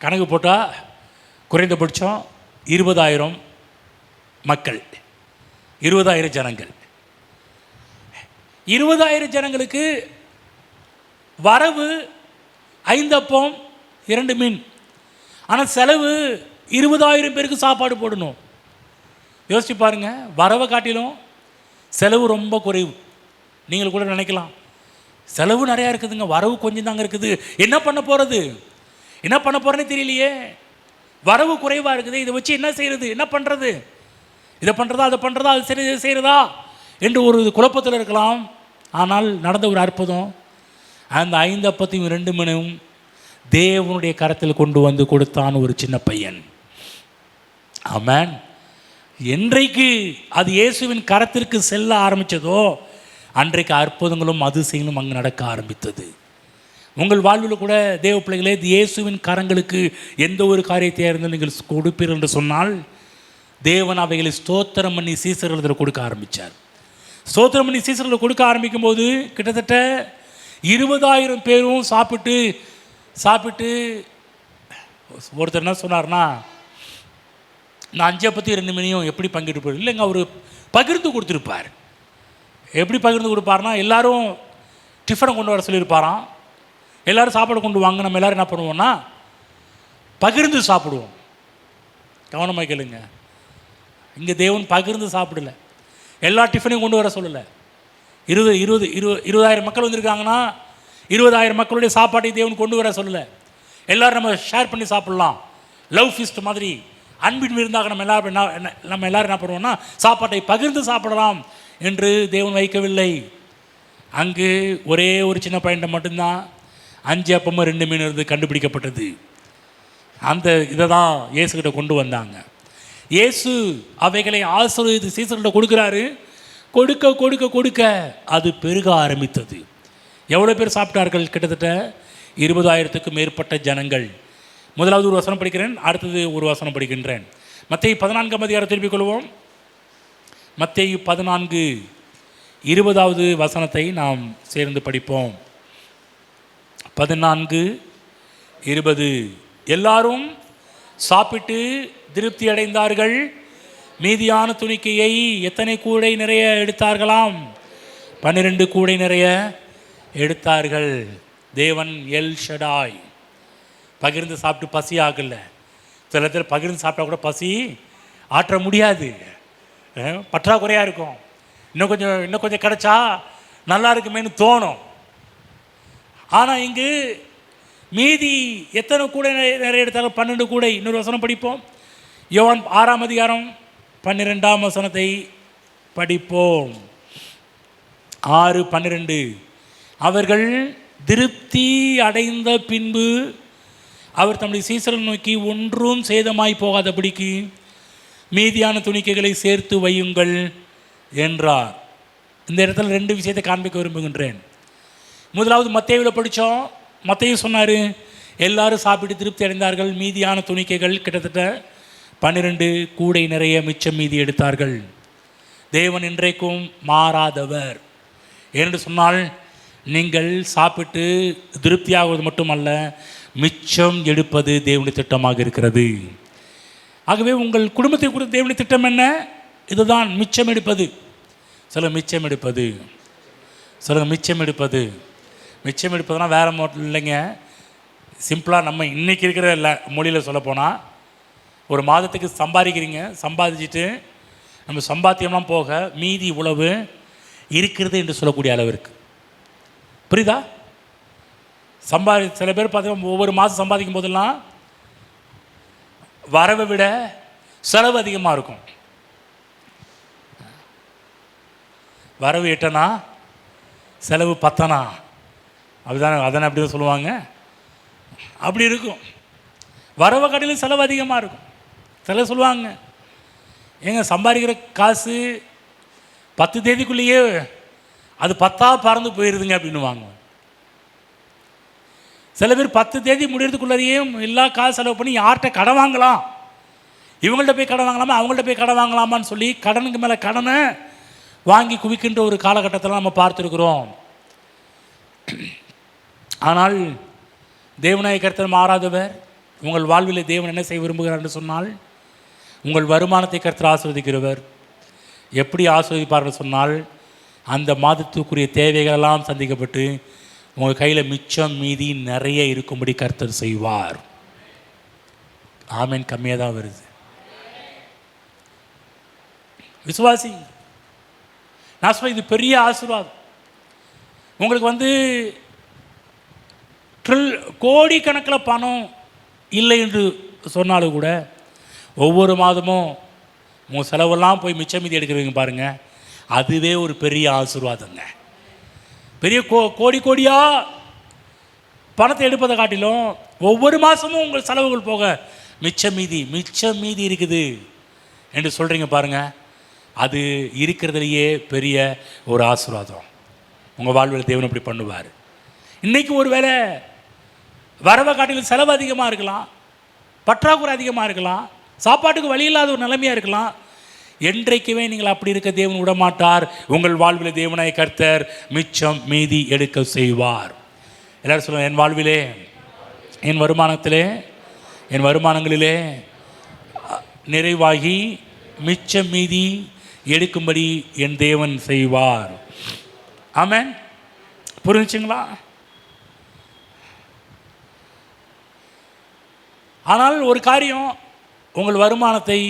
கணக்கு போட்டால் குறைந்தபட்சம் 20,000 மக்கள், 20,000 ஜனங்கள். 20,000 ஜனங்களுக்கு வரவு 5 அப்பம் 2 மீன். ஆனால் செலவு 20,000 பேருக்கு சாப்பாடு போடணும். யோசிச்சு பாருங்கள், வரவை காட்டிலும் செலவு ரொம்ப குறைவு. நீங்கள் கூட நினைக்கலாம், செலவு நிறையா இருக்குதுங்க, வரவு கொஞ்சம் தாங்க இருக்குது, என்ன பண்ண போகிறேன்னு தெரியலையே, வரவு குறைவாக இருக்குது, இதை வச்சு என்ன செய்கிறது, என்ன பண்ணுறது, இதை பண்ணுறதா அதை பண்ணுறதா, அது சரி செய்கிறதா என்று ஒரு குழப்பத்தில் இருக்கலாம். ஆனால் நடந்த ஒரு அற்புதம், அந்த 5 அப்பத்தையும் 2 மீனையும் தேவனுடைய கரத்தில் கொண்டு வந்து கொடுத்தான் ஒரு சின்ன பையன். ஆமென். என்றைக்கு அது இயேசுவின் கரத்திற்கு செல்ல ஆரம்பித்ததோ அன்றைக்கு அற்புதங்களும் அதிசயங்களும் அங்கு நடக்க ஆரம்பித்தது. உங்கள் வாழ்வில் கூட தேவ பிள்ளைகளே, இயேசுவின் கரங்களுக்கு எந்த ஒரு காரியத்தை இருந்தாலும் நீங்கள் கொடுப்பீர்கள் என்று சொன்னால், தேவன் அவைகளை ஸ்தோத்திரம் பண்ணி சீசர்கள் கொடுக்க ஆரம்பித்தார். ஸ்தோத்திரம் பண்ணி சீசர்கள் கொடுக்க ஆரம்பிக்கும் போது கிட்டத்தட்ட 20,000 பேரும் சாப்பிட்டு ஒருத்தர் என்ன சொன்னார்னா, நான் 5 அப்பத்தையும் 2 மீனையும் எப்படி பங்கிட்டு போய் இல்லைங்க, அவர் பகிர்ந்து கொடுத்துருப்பார். எப்படி பகிர்ந்து கொடுப்பார்னா, எல்லோரும் டிஃபனை கொண்டு வர சொல்லியிருப்பாராம். எல்லோரும் சாப்பாடு கொண்டு வாங்க, நம்ம எல்லோரும் என்ன பண்ணுவோம்னா பகிர்ந்து சாப்பிடுவோம். கவனமாக கேளுங்க, இங்கே தேவன் பகிர்ந்து சாப்பிடலை, எல்லா டிஃபனையும் கொண்டு வர சொல்லலை. 20,000 மக்கள் வந்திருக்காங்கன்னா 20,000 மக்களுடைய சாப்பாட்டை தேவன் கொண்டு வர சொல்லலை. எல்லோரும் நம்ம ஷேர் பண்ணி சாப்பிட்லாம், லவ் ஃபீஸ்ட் மாதிரி அன்பின் விருந்தாக நம்ம எல்லோரும் என்ன பண்ணுவோம்னா சாப்பாட்டை பகிர்ந்து சாப்பிடலாம் என்று தேவன் வைக்கவில்லை. அங்கு ஒரே ஒரு சின்ன பையன் மட்டும்தான் 5 அப்பமும் 2 மீன் இருந்து கண்டுபிடிக்கப்பட்டது. அந்த இதை தான் இயேசுகிட்ட கொண்டு வந்தாங்க. இயேசு அவைகளை ஆசீர்வதித்து சீசர்கிட்ட கொடுக்குறாரு. கொடுக்க கொடுக்க கொடுக்க அது பெருக ஆரம்பித்தது. எவ்வளோ பேர் சாப்பிட்டார்கள்? கிட்டத்தட்ட 20,000க்கும் மேற்பட்ட ஜனங்கள். முதலாவது ஒரு வசனம் படிக்கிறேன், அடுத்தது ஒரு வசனம் படிக்கின்றேன். மத்தேயு 14ஆம் அதிகாரம் திருப்பிக் கொள்வோம். மத்தேயு 14:20 வசனத்தை நாம் சேர்ந்து படிப்போம். 14:20. எல்லாரும் சாப்பிட்டு திருப்தி அடைந்தார்கள். மீதியான துணிக்கையை எத்தனை கூடை நிறைய எடுத்தார்களாம்? 12 கூடை நிறைய எடுத்தார்கள். தேவன் எல் ஷடாய். பகிர்ந்து சாப்பிட்டு பசி ஆகல. சில பேர் பகிர்ந்து சாப்பிட்டா கூட பசி ஆற்ற முடியாது, பற்றாக்குறையாக இருக்கும். இன்னும் கொஞ்சம் கிடைச்சா நல்லா இருக்குமேனு தோணும். ஆனால் இங்கு மீதி எத்தனை கூடை நிறைய எடுத்தாலும் 12 கூடை. இன்னொரு வசனம் படிப்போம். யோவான் 6ஆம் அதிகாரம் 12ஆம் வசனத்தை படிப்போம். 6:12. அவர்கள் திருப்தி அடைந்த பின்பு அவர் தம்முடைய சீசரை நோக்கி, ஒன்றும் சேதமாய் போகாதபடிக்கு மீதியான துணிக்கைகளை சேர்த்து வையுங்கள் என்றார். இந்த இடத்துல 2 விஷயத்தை காண்பிக்க விரும்புகின்றேன். முதலாவது மத்தேயுவில் படித்தோம். மத்தேயு சொன்னார், எல்லாரும் சாப்பிட்டு திருப்தி அடைந்தார்கள், மீதியான துணிக்கைகள் கிட்டத்தட்ட 12 கூடை நிறைய மிச்சம் மீதி எடுத்தார்கள். தேவன் இன்றைக்கும் மாறாதவர். என்று சொன்னால் நீங்கள் சாப்பிட்டு திருப்தியாகுவது மட்டுமல்ல, மிச்சம் எடுப்பது தேவனுடைய திட்டமாக இருக்கிறது. ஆகவே உங்கள் குடும்பத்தை குறித்து தேவனுடைய திட்டம் என்ன? இதுதான், மிச்சம் எடுப்பது. சில மிச்சம் எடுப்பது, சில மிச்சம் எடுப்பது. மிச்சம் எடுப்பதுனா வேறு மோட்டில் இல்லைங்க. சிம்பிளாக நம்ம இன்றைக்கி இருக்கிற மொழியில் சொல்லப்போனால், ஒரு மாதத்துக்கு சம்பாதிக்கிறீங்க, சம்பாதிச்சுட்டு நம்ம சம்பாத்தியம்லாம் போக மீதி உழவு இருக்கிறது என்று சொல்லக்கூடிய அளவு இருக்குது. புரியுதா? சில பேர் பார்த்தீங்கன்னா ஒவ்வொரு மாதம் சம்பாதிக்கும் போதெல்லாம் வரவை விட செலவு அதிகமாக இருக்கும். வரவு 8 செலவு 10 அப்படிதானே? அதனை அப்படி தான் சொல்லுவாங்க. அப்படி இருக்கும். வரவை காட்டிலும் செலவு அதிகமாக இருக்கும். சில சொல்லுவாங்க, ஏங்க சம்பாதிக்கிற காசு 10 தேதிக்குள்ளேயே அது 10 பறந்து போயிடுதுங்க அப்படின்னுவாங்க. சில பேர் 10 தேதி முடிகிறதுக்குள்ளேயே எல்லா காசு செலவு பண்ணி யார்கிட்ட கடன் வாங்கலாம், இவங்கள்ட்ட போய் கடன் வாங்கலாமா, அவங்கள்ட்ட போய் கடன் வாங்கலாமான்னு சொல்லி கடனுக்கு மேலே கடனை வாங்கி குவிக்கின்ற ஒரு காலகட்டத்தில் நம்ம பார்த்துருக்குறோம். ஆனால் தேவனாய கர்த்தர் மாறாதவர். உங்கள் வாழ்வில் தேவன் என்ன செய்ய விரும்புகிறார் என்று சொன்னால், உங்கள் வருமானத்தை கர்த்தர் ஆசீர்வதிக்கிறவர். எப்படி ஆசீர்வதிப்பார்கள் சொன்னால், அந்த மாதத்துக்குரிய தேவைகளெல்லாம் சந்திக்கப்பட்டு உங்கள் கையில் மிச்சம் மீதி நிறைய இருக்கும்படி கர்த்தர் செய்வார். ஆமேன். கம்மியாக தான் வருது. விசுவாசி, நான் சொல்ல, இது பெரிய ஆசீர்வாதம். உங்களுக்கு கோடிக்கணக்கில் பணம் இல்லை என்று சொன்னாலும் கூட ஒவ்வொரு மாதமும் உங்கள் செலவெல்லாம் போய் மிச்சம் மீதி எடுக்கிறீங்க பாருங்கள், அதுவே ஒரு பெரிய ஆசீர்வாதங்க. பெரிய கோடியாக பணத்தை எடுப்பதை காட்டிலும் ஒவ்வொரு மாதமும் உங்கள் செலவுகள் போக மிச்சம் மீதி இருக்குது என்று சொல்கிறீங்க பாருங்கள், அது இருக்கிறதுலையே பெரிய ஒரு ஆசீர்வாதம். உங்கள் வாழ்வில் தேவன் அப்படி பண்ணுவார். இன்றைக்கி ஒரு வேளை வரவை காட்டிலும் செலவு அதிகமாக இருக்கலாம், பற்றாக்குறை அதிகமாக இருக்கலாம், சாப்பாட்டுக்கு வழி இல்லாத ஒரு நிலைமையாக இருக்கலாம். என்றைக்குமே நீங்கள் அப்படி இருக்க தேவன் விடமாட்டார். உங்கள் வாழ்வில் தேவனாய் கர்த்தர் மிச்சம் மீதி எடுக்க செய்வார். எல்லாரும் சொல்லுங்கள், என் வாழ்விலே, என் வருமானத்திலே, என் வருமானங்களிலே நிறைவாகி மிச்சம் மீதி எடுக்கும்படி என் தேவன் செய்வார். ஆமென். புரிஞ்சுங்களா? ஆனால் ஒரு காரியம், உங்கள் வருமானத்தை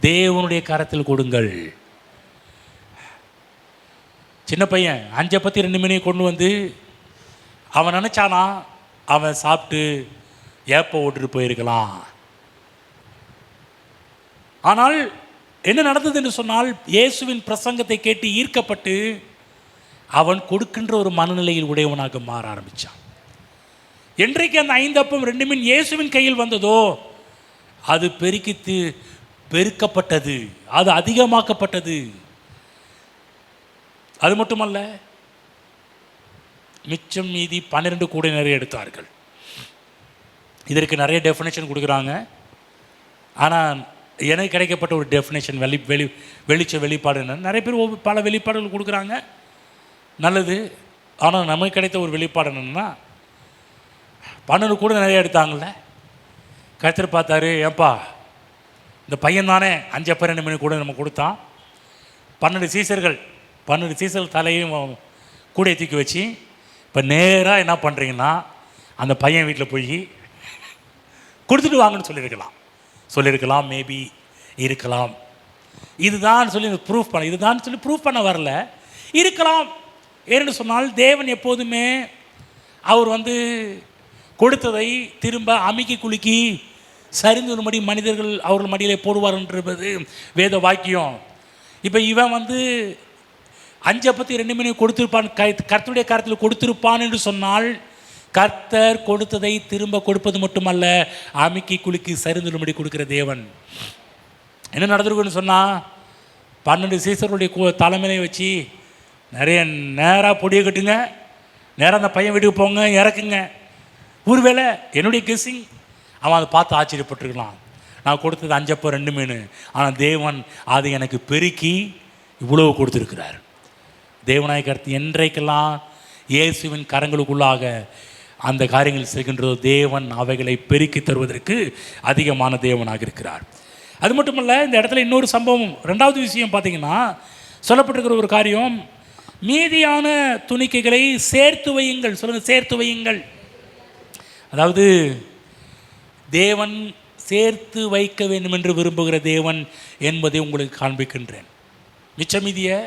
தேவனுடைய கரத்தில் கொடுங்கள். சின்ன பையன் 5 பத்தி 2 மணியை கொண்டு வந்து அவன் நினச்சானா அவன் சாப்பிட்டு ஏப்ப ஓட்டுட்டு போயிருக்கலாம். ஆனால் என்ன நடந்தது என்று சொன்னால், இயேசுவின் பிரசங்கத்தை கேட்டு ஈர்க்கப்பட்டு அவன் கொடுக்கின்ற ஒரு மனநிலையில் உடையவனாக மாற ஆரம்பித்தான். என்றைக்கு அந்த 5 அப்பம் 2 மீன் இயேசுவின் கையில் வந்ததோ, அது பெருக்கப்பட்டது, அது அதிகமாக்கப்பட்டது. அது மட்டுமல்ல, மிச்சம் மீதி 12 கூடை நிறைய எடுத்தார்கள். இதற்கு நிறைய டெஃபினேஷன் கொடுக்குறாங்க. ஆனால் எனக்கு கிடைக்கப்பட்ட ஒரு டெஃபினேஷன் வெளிப்பாடு என்ன, நிறைய பேர் பல வெளிப்பாடுகள் கொடுக்குறாங்க, நல்லது. ஆனால் நமக்கு கிடைத்த ஒரு வெளிப்பாடு என்னென்னா, 12 கூட நிறைய எடுத்தாங்கள்ல. கர்த்தர் பார்த்தாரு, ஏப்பா இந்த பையன் தானே 5 அப்பம் 2 மீன் கூட நம்ம கொடுத்தான். 12 சீசர்கள் தலையும் கூடையை தூக்கி வச்சு இப்போ நேராக என்ன பண்ணுறீங்கன்னா அந்த பையன் வீட்டில் போய் கொடுத்துட்டு வாங்கன்னு சொல்லியிருக்கலாம். மேபி இருக்கலாம். இதுதான் சொல்லி ப்ரூஃப் பண்ண வரல. இருக்கலாம். ஏன்னு சொன்னால் தேவன் எப்போதுமே அவர் கொடுத்ததை திரும்ப அமுக்கி குலுக்கி சரிந்து ஒரு மடி மனிதர்கள் அவர்கள் மடியிலே போடுவார் என்பது வேத வாக்கியம். இப்போ இவன் 5 அப்பத்தை 2 மீனையும் கொடுத்திருப்பான், கர்த்தருடைய கருத்தில் கொடுத்திருப்பான் என்று சொன்னால் கர்த்தர் கொடுத்ததை திரும்ப கொடுப்பது மட்டுமல்ல, அமுக்கி குலுக்கி சரிந்துடும்படி கொடுக்கிற தேவன். என்ன நடந்திருக்குன்னு சொன்னால் 12 சீசர்களுடைய தலைமையை வச்சு நிறைய நேராக பொடியை கட்டுங்க, நேராக அந்த பையன் வீட்டுக்கு போங்க, இறக்குங்க. ஒருவேளை என்னுடைய கெஸ்ஸிங் அவன் அதை பார்த்து ஆச்சரியப்பட்டிருக்கலாம். நான் கொடுத்தது 5 அப்பம் 2 மீன், ஆனால் தேவன் அதை எனக்கு பெருக்கி இவ்வளவு கொடுத்துருக்கிறார். தேவனாய கருத்து என்றைக்கெல்லாம் இயேசுவின் கரங்களுக்குள்ளாக அந்த காரியங்கள் செய்கின்றதோ தேவன் அவைகளை பெருக்கி தருவதற்கு அதிகமான தேவனாக இருக்கிறார். அது மட்டுமல்ல, இந்த இடத்துல இன்னொரு சம்பவம், 2வது விஷயம் பார்த்தீங்கன்னா சொல்லப்பட்டிருக்கிற ஒரு காரியம், மீதியான துணிக்கைகளை சேர்த்து வையுங்கள். சொல்லுங்கள், சேர்த்து வையுங்கள். அதாவது தேவன் சேர்த்து வைக்க வேண்டும் என்று விரும்புகிற தேவன் என்பதை உங்களுக்கு காண்பிக்கின்றேன். மிச்சமீதியை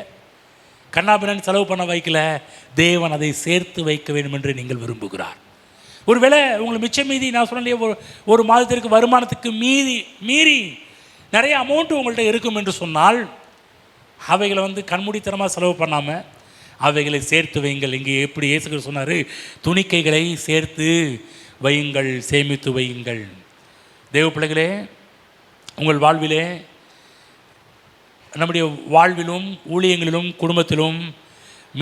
கண்ணாபின்னு செலவு பண்ண வைக்கல, தேவன் அதை சேர்த்து வைக்க வேண்டும் என்று நீங்கள் விரும்புகிறார். ஒருவேளை உங்களுக்கு மிச்சம் மீதி, நான் சொன்னலையே, ஒரு மாதத்திற்கு வருமானத்துக்கு மீறி நிறைய அமௌண்ட்டு உங்கள்கிட்ட இருக்கும் என்று சொன்னால் அவைகளை கண்மூடித்தனமாக செலவு பண்ணாமல் அவைகளை சேர்த்து வையுங்கள். இங்கே எப்படி இயேசு சொன்னார், துணிக்கைகளை சேர்த்து வையுங்கள், சேமித்து வையுங்கள். தேவ பிள்ளைகளே, உங்கள் வாழ்விலே, நம்முடைய வாழ்விலும் ஊழியங்களிலும் குடும்பத்திலும்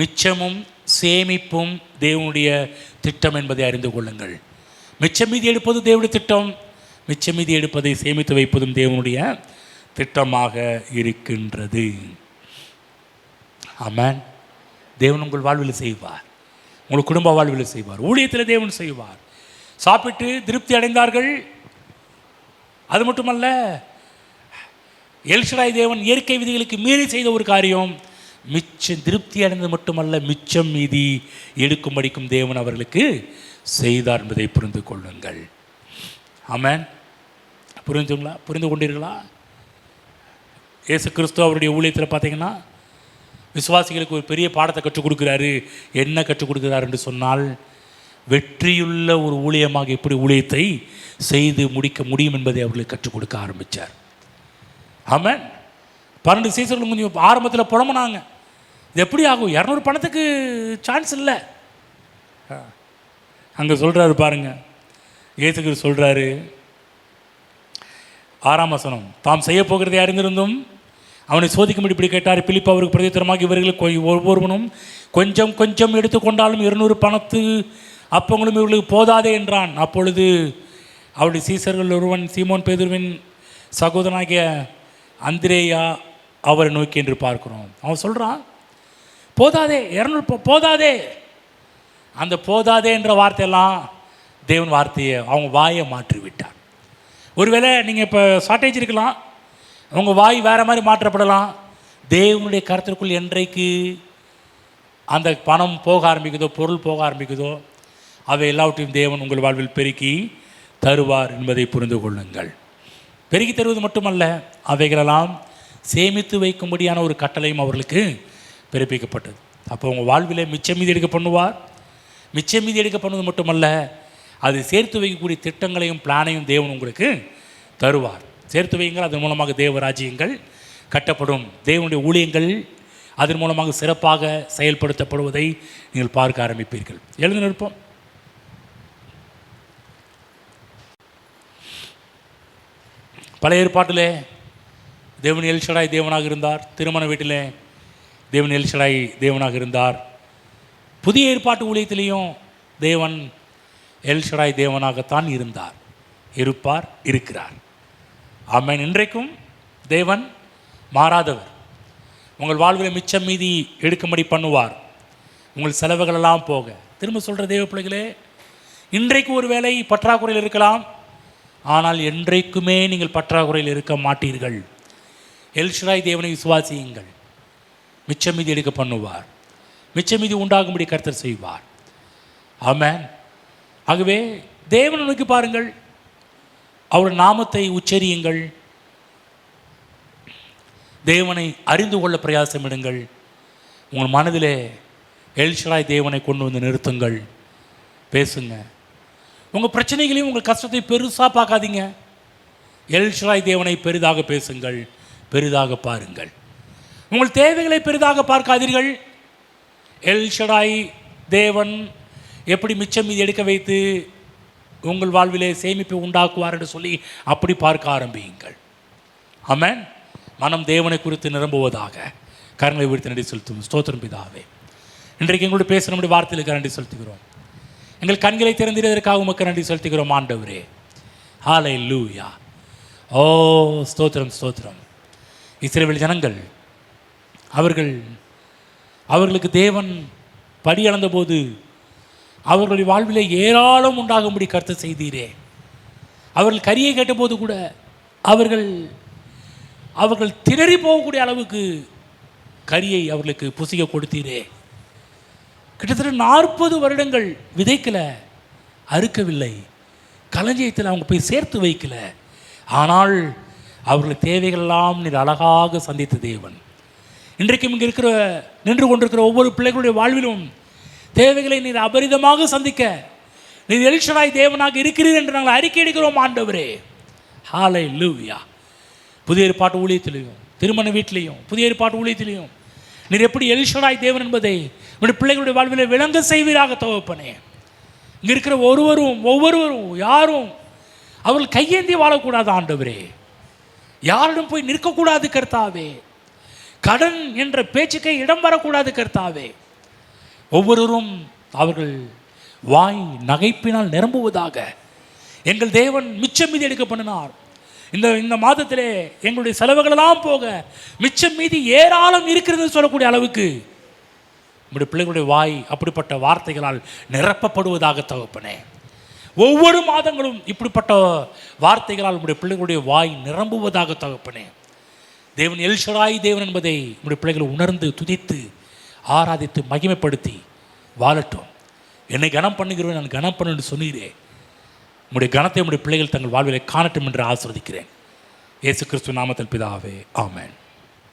மிச்சமும் சேமிப்பும் தேவனுடைய திட்டம் என்பதை அறிந்து கொள்ளுங்கள். மிச்சம் மீதி எடுப்பது தேவனுடைய திட்டம், மிச்சம் மீதி எடுப்பதை சேமித்து வைப்பதும் தேவனுடைய திட்டமாக இருக்கின்றது. ஆமென். தேவன் உங்கள் வாழ்வில் செய்வார், உங்கள் குடும்ப வாழ்வில் செய்வார், ஊழியத்தில் தேவன் செய்வார். சாப்பிட்டு திருப்தி அடைந்தார்கள். அது மட்டுமல்ல, எல்ஷடாய் தேவன் இயற்கை விதிகளுக்கு மீறி செய்த ஒரு காரியம், மிச்சம் திருப்தி அடைந்தது மட்டுமல்ல, மிச்சம் மீதி எடுக்கும்படிக்கும் தேவன் அவர்களுக்கு செய்தார் என்பதை புரிந்து கொள்ளுங்கள். ஆமென். புரிந்து கொண்டீர்களா? இயேசு கிறிஸ்து அவருடைய ஊழியத்தில் பார்த்தீங்கன்னா விசுவாசிகளுக்கு ஒரு பெரிய பாடத்தை கற்றுக் கொடுக்குறாரு. என்ன கற்றுக் கொடுக்குறாரு என்று சொன்னால், வெற்றியுள்ள ஒரு ஊழியமாக எப்படி ஊழியத்தை செய்து முடிக்க முடியும் என்பதை அவர்களுக்கு கற்றுக் கொடுக்க ஆரம்பித்தார். ஆமென். 12 சீசர்களும் கொஞ்சம் ஆரம்பத்தில் புலம்புனாங்க, இது எப்படி ஆகும், 200 பணத்துக்கு சான்ஸ் இல்லை. அங்கே சொல்கிறாரு பாருங்க, இயேசுக்கு சொல்கிறாரு 6ஆம் வசனம், தாம் செய்ய போகிறதை அறிந்திருந்தும் அவனை சோதிக்கும்படி இப்படி கேட்டார். பிலிப்பு அவருக்கு பிரதித்திரமாக, இவர்களுக்கு ஒவ்வொருவனும் கொஞ்சம் கொஞ்சம் எடுத்துக்கொண்டாலும் 200 பணத்து அப்பங்களும் இவர்களுக்கு போதாதே என்றான். அப்பொழுது அவருடைய சீசர்கள் ஒருவன் சீமோன் பேதுருவின் சகோதரனாகிய அந்திரேயா அவரை நோக்கி என்று பார்க்கிறோம். அவன் சொல்கிறான், போதாதே, 200 போதாதே. அந்த போதாதே என்ற வார்த்தையெல்லாம் தேவன் வார்த்தையை அவங்க வாயை மாற்றி விட்டார். ஒருவேளை நீங்கள் இப்போ ஷார்ட்டேஜ் இருக்கலாம், உங்கள் வாய் வேறு மாதிரி மாற்றப்படலாம். தேவனுடைய கருத்திற்குள் என்றைக்கு அந்த பணம் போக ஆரம்பிக்குதோ, பொருள் போக ஆரம்பிக்குதோ, அவை எல்லாவற்றையும் தேவன் உங்கள் வாழ்வில் பெருக்கி தருவார் என்பதை புரிந்து கொள்ளுங்கள். பெருக்கி தருவது மட்டுமல்ல, அவைகளெல்லாம் சேமித்து வைக்கும்படியான ஒரு கட்டளையும் அவர்களுக்கு பிறப்பிக்கப்பட்டது. அப்போ உங்கள் வாழ்விலே மிச்சம் மீதி எடுக்க பண்ணுவார். மிச்சம் மீதி எடுக்க பண்ணுவது மட்டுமல்ல, அது சேர்த்து வைக்கக்கூடிய திட்டங்களையும் பிளானையும் தேவன் உங்களுக்கு தருவார். சேர்த்து வையுங்கள், அதன் மூலமாக தேவ ராஜ்யங்கள் கட்டப்படும், தேவனுடைய ஊழியங்கள் அதன் மூலமாக சிறப்பாக செயல்படுத்தப்படுவதை நீங்கள் பார்க்க ஆரம்பிப்பீர்கள். எழுந்து நிற்போம். பழைய ஏற்பாட்டிலே தேவன் எல்ஷடாய் தேவனாக இருந்தார். திருமண வீட்டிலே தேவன் எல்ஷடாய் தேவனாக இருந்தார். புதிய ஏற்பாட்டு ஊழியத்திலேயும் தேவன் எல்ஷடாய் தேவனாகத்தான் இருந்தார், இருப்பார், இருக்கிறார். ஆமென். இன்றைக்கும் தேவன் மாறாதவர். உங்கள் வாழ்வில் மிச்சம் மீதி எடுக்கும்படி பண்ணுவார். உங்கள் செலவுகளெல்லாம் போக. திரும்ப சொல்கிற தேவ பிள்ளைகளே, இன்றைக்கு ஒரு வேளை பற்றாக்குறையில் இருக்கலாம், ஆனால் என்றைக்குமே நீங்கள் பற்றாக்குறையில் இருக்க மாட்டீர்கள். எல்ஷடாய் தேவனை விசுவாசியுங்கள், மிச்சம் மீதி எடுக்க பண்ணுவார், மிச்சம் மீதி உண்டாகும்படி கர்த்தர் செய்வார். ஆமென். ஆகவே தேவனை நோக்கி பாருங்கள், அவருடைய நாமத்தை உச்சரியுங்கள், தேவனை அறிந்து கொள்ள பிரயாசமிடுங்கள். உங்கள் மனதிலே எல்ஷடாய் தேவனை கொண்டு வந்து நிறுத்துங்கள், பேசுங்க. உங்கள் பிரச்சனைகளையும் உங்கள் கஷ்டத்தை பெருசாக பார்க்காதீங்க. எல்ஷடாய் தேவனை பெரிதாக பேசுங்கள், பெரிதாக பாருங்கள். உங்கள் தேவைகளை பெரிதாக பார்க்காதீர்கள். எல்ஷடாய் தேவன் எப்படி மிச்சம் மீதி எடுக்க வைத்து உங்கள் வாழ்விலே சேமிப்பை உண்டாக்குவார் என்று சொல்லி அப்படி பார்க்க ஆரம்பியுங்கள். ஆமென். மனம் தேவனை குறித்து நிரம்புவதாக. கரங்களை விடுத்து நன்றி செலுத்தும். ஸ்தோத்திரம் பிதாவே, இன்றைக்கு எங்களோடு பேச நம்முடைய வார்த்தைகளுக்கு நன்றி செலுத்துகிறோம். எங்கள் கண்களை திறந்திருப்பதற்காக உமக்கு நன்றி செலுத்துகிறோம் ஆண்டவரே. ஹல்லேலூயா. ஓ ஸ்தோத்திரம், ஸ்தோத்திரம். இஸ்ரவேல் ஜனங்கள் அவர்களுக்கு தேவன் படி அளந்தபோது அவர்களுடைய வாழ்விலே ஏராளம் உண்டாகும்படி கர்த்தர் செய்தீரே. அவர்கள் கரியை கேட்டபோது கூட அவர்கள் திணறி போகக்கூடிய அளவுக்கு கரியை அவர்களுக்கு புசிக்க கொடுத்தீரே. கிட்டத்தட்ட 40 வருடங்கள் விதைக்கல, அறுக்கவில்லை, களஞ்சியத்தில் அவங்க போய் சேர்த்து வைக்கல. ஆனால் அவர்கள் தேவைகளெல்லாம் நீர் அழகாக சந்தித்த தேவன். இன்றைக்கும் இங்கே நின்று கொண்டிருக்கிற ஒவ்வொரு பிள்ளைகளுடைய வாழ்விலும் தேவைகளை நீர் அபரிதமாக சந்திக்க நீர் எல்ஷடாய் தேவனாக இருக்கிறீர் என்று நாங்கள் அறிக்கை எடுக்கிறோம் ஆண்டவரே. ஹல்லேலூயா. புதிய ஏற்பாட்டு ஊழியத்திலையும் திருமண வீட்டிலையும் புதிய ஏற்பாட்டு ஊழியத்திலையும் நீர் எப்படி எல்ஷடாய் தேவன் என்பதை உங்களுடைய பிள்ளைகளுடைய வாழ்வில் விளங்க செய்வீராக தகப்பனே. இங்கே இருக்கிற ஒவ்வொருவரும் யாரும் அவர்கள் கையேந்தி வாழக்கூடாது ஆண்டவரே. யாரிடம் போய் நிற்கக்கூடாது கர்த்தாவே. கடன் என்ற பேச்சுக்கே இடம் வரக்கூடாது கர்த்தாவே. ஒவ்வொருவரும் அவர்கள் வாய் நகைப்பினால் நிரம்புவதாக. எங்கள் தேவன் மிச்சம் மீதி எடுக்க பண்ணினார். இந்த மாதத்திலே எங்களுடைய செலவுகளெல்லாம் போக மிச்சம் மீதி ஏராளம் இருக்கிறது சொல்லக்கூடிய அளவுக்கு நம்முடைய பிள்ளைகளுடைய வாய் அப்படிப்பட்ட வார்த்தைகளால் நிரப்பப்படுவதாக தகப்பனே. ஒவ்வொரு மாதங்களும் இப்படிப்பட்ட வார்த்தைகளால் நம்முடைய பிள்ளைகளுடைய வாய் நிரம்புவதாக தகப்பனே. தேவன் எல்ஷடாய் தேவன் என்பதை நம்முடைய பிள்ளைகளை உணர்ந்து துதித்து ஆராதித்து மகிமைப்படுத்தி வாழட்டும். என்னை கனம் பண்ணுகிறோம், நான் கனம் பண்ணு சொன்னீரே. உங்களுடைய கனத்தை நம்முடைய பிள்ளைகள் தங்கள் வாழ்விலை காணட்டும் என்று ஆசீர்வதிக்கிறேன். இயேசு கிறிஸ்து நாமத்தில் பிதாவே, ஆமென்.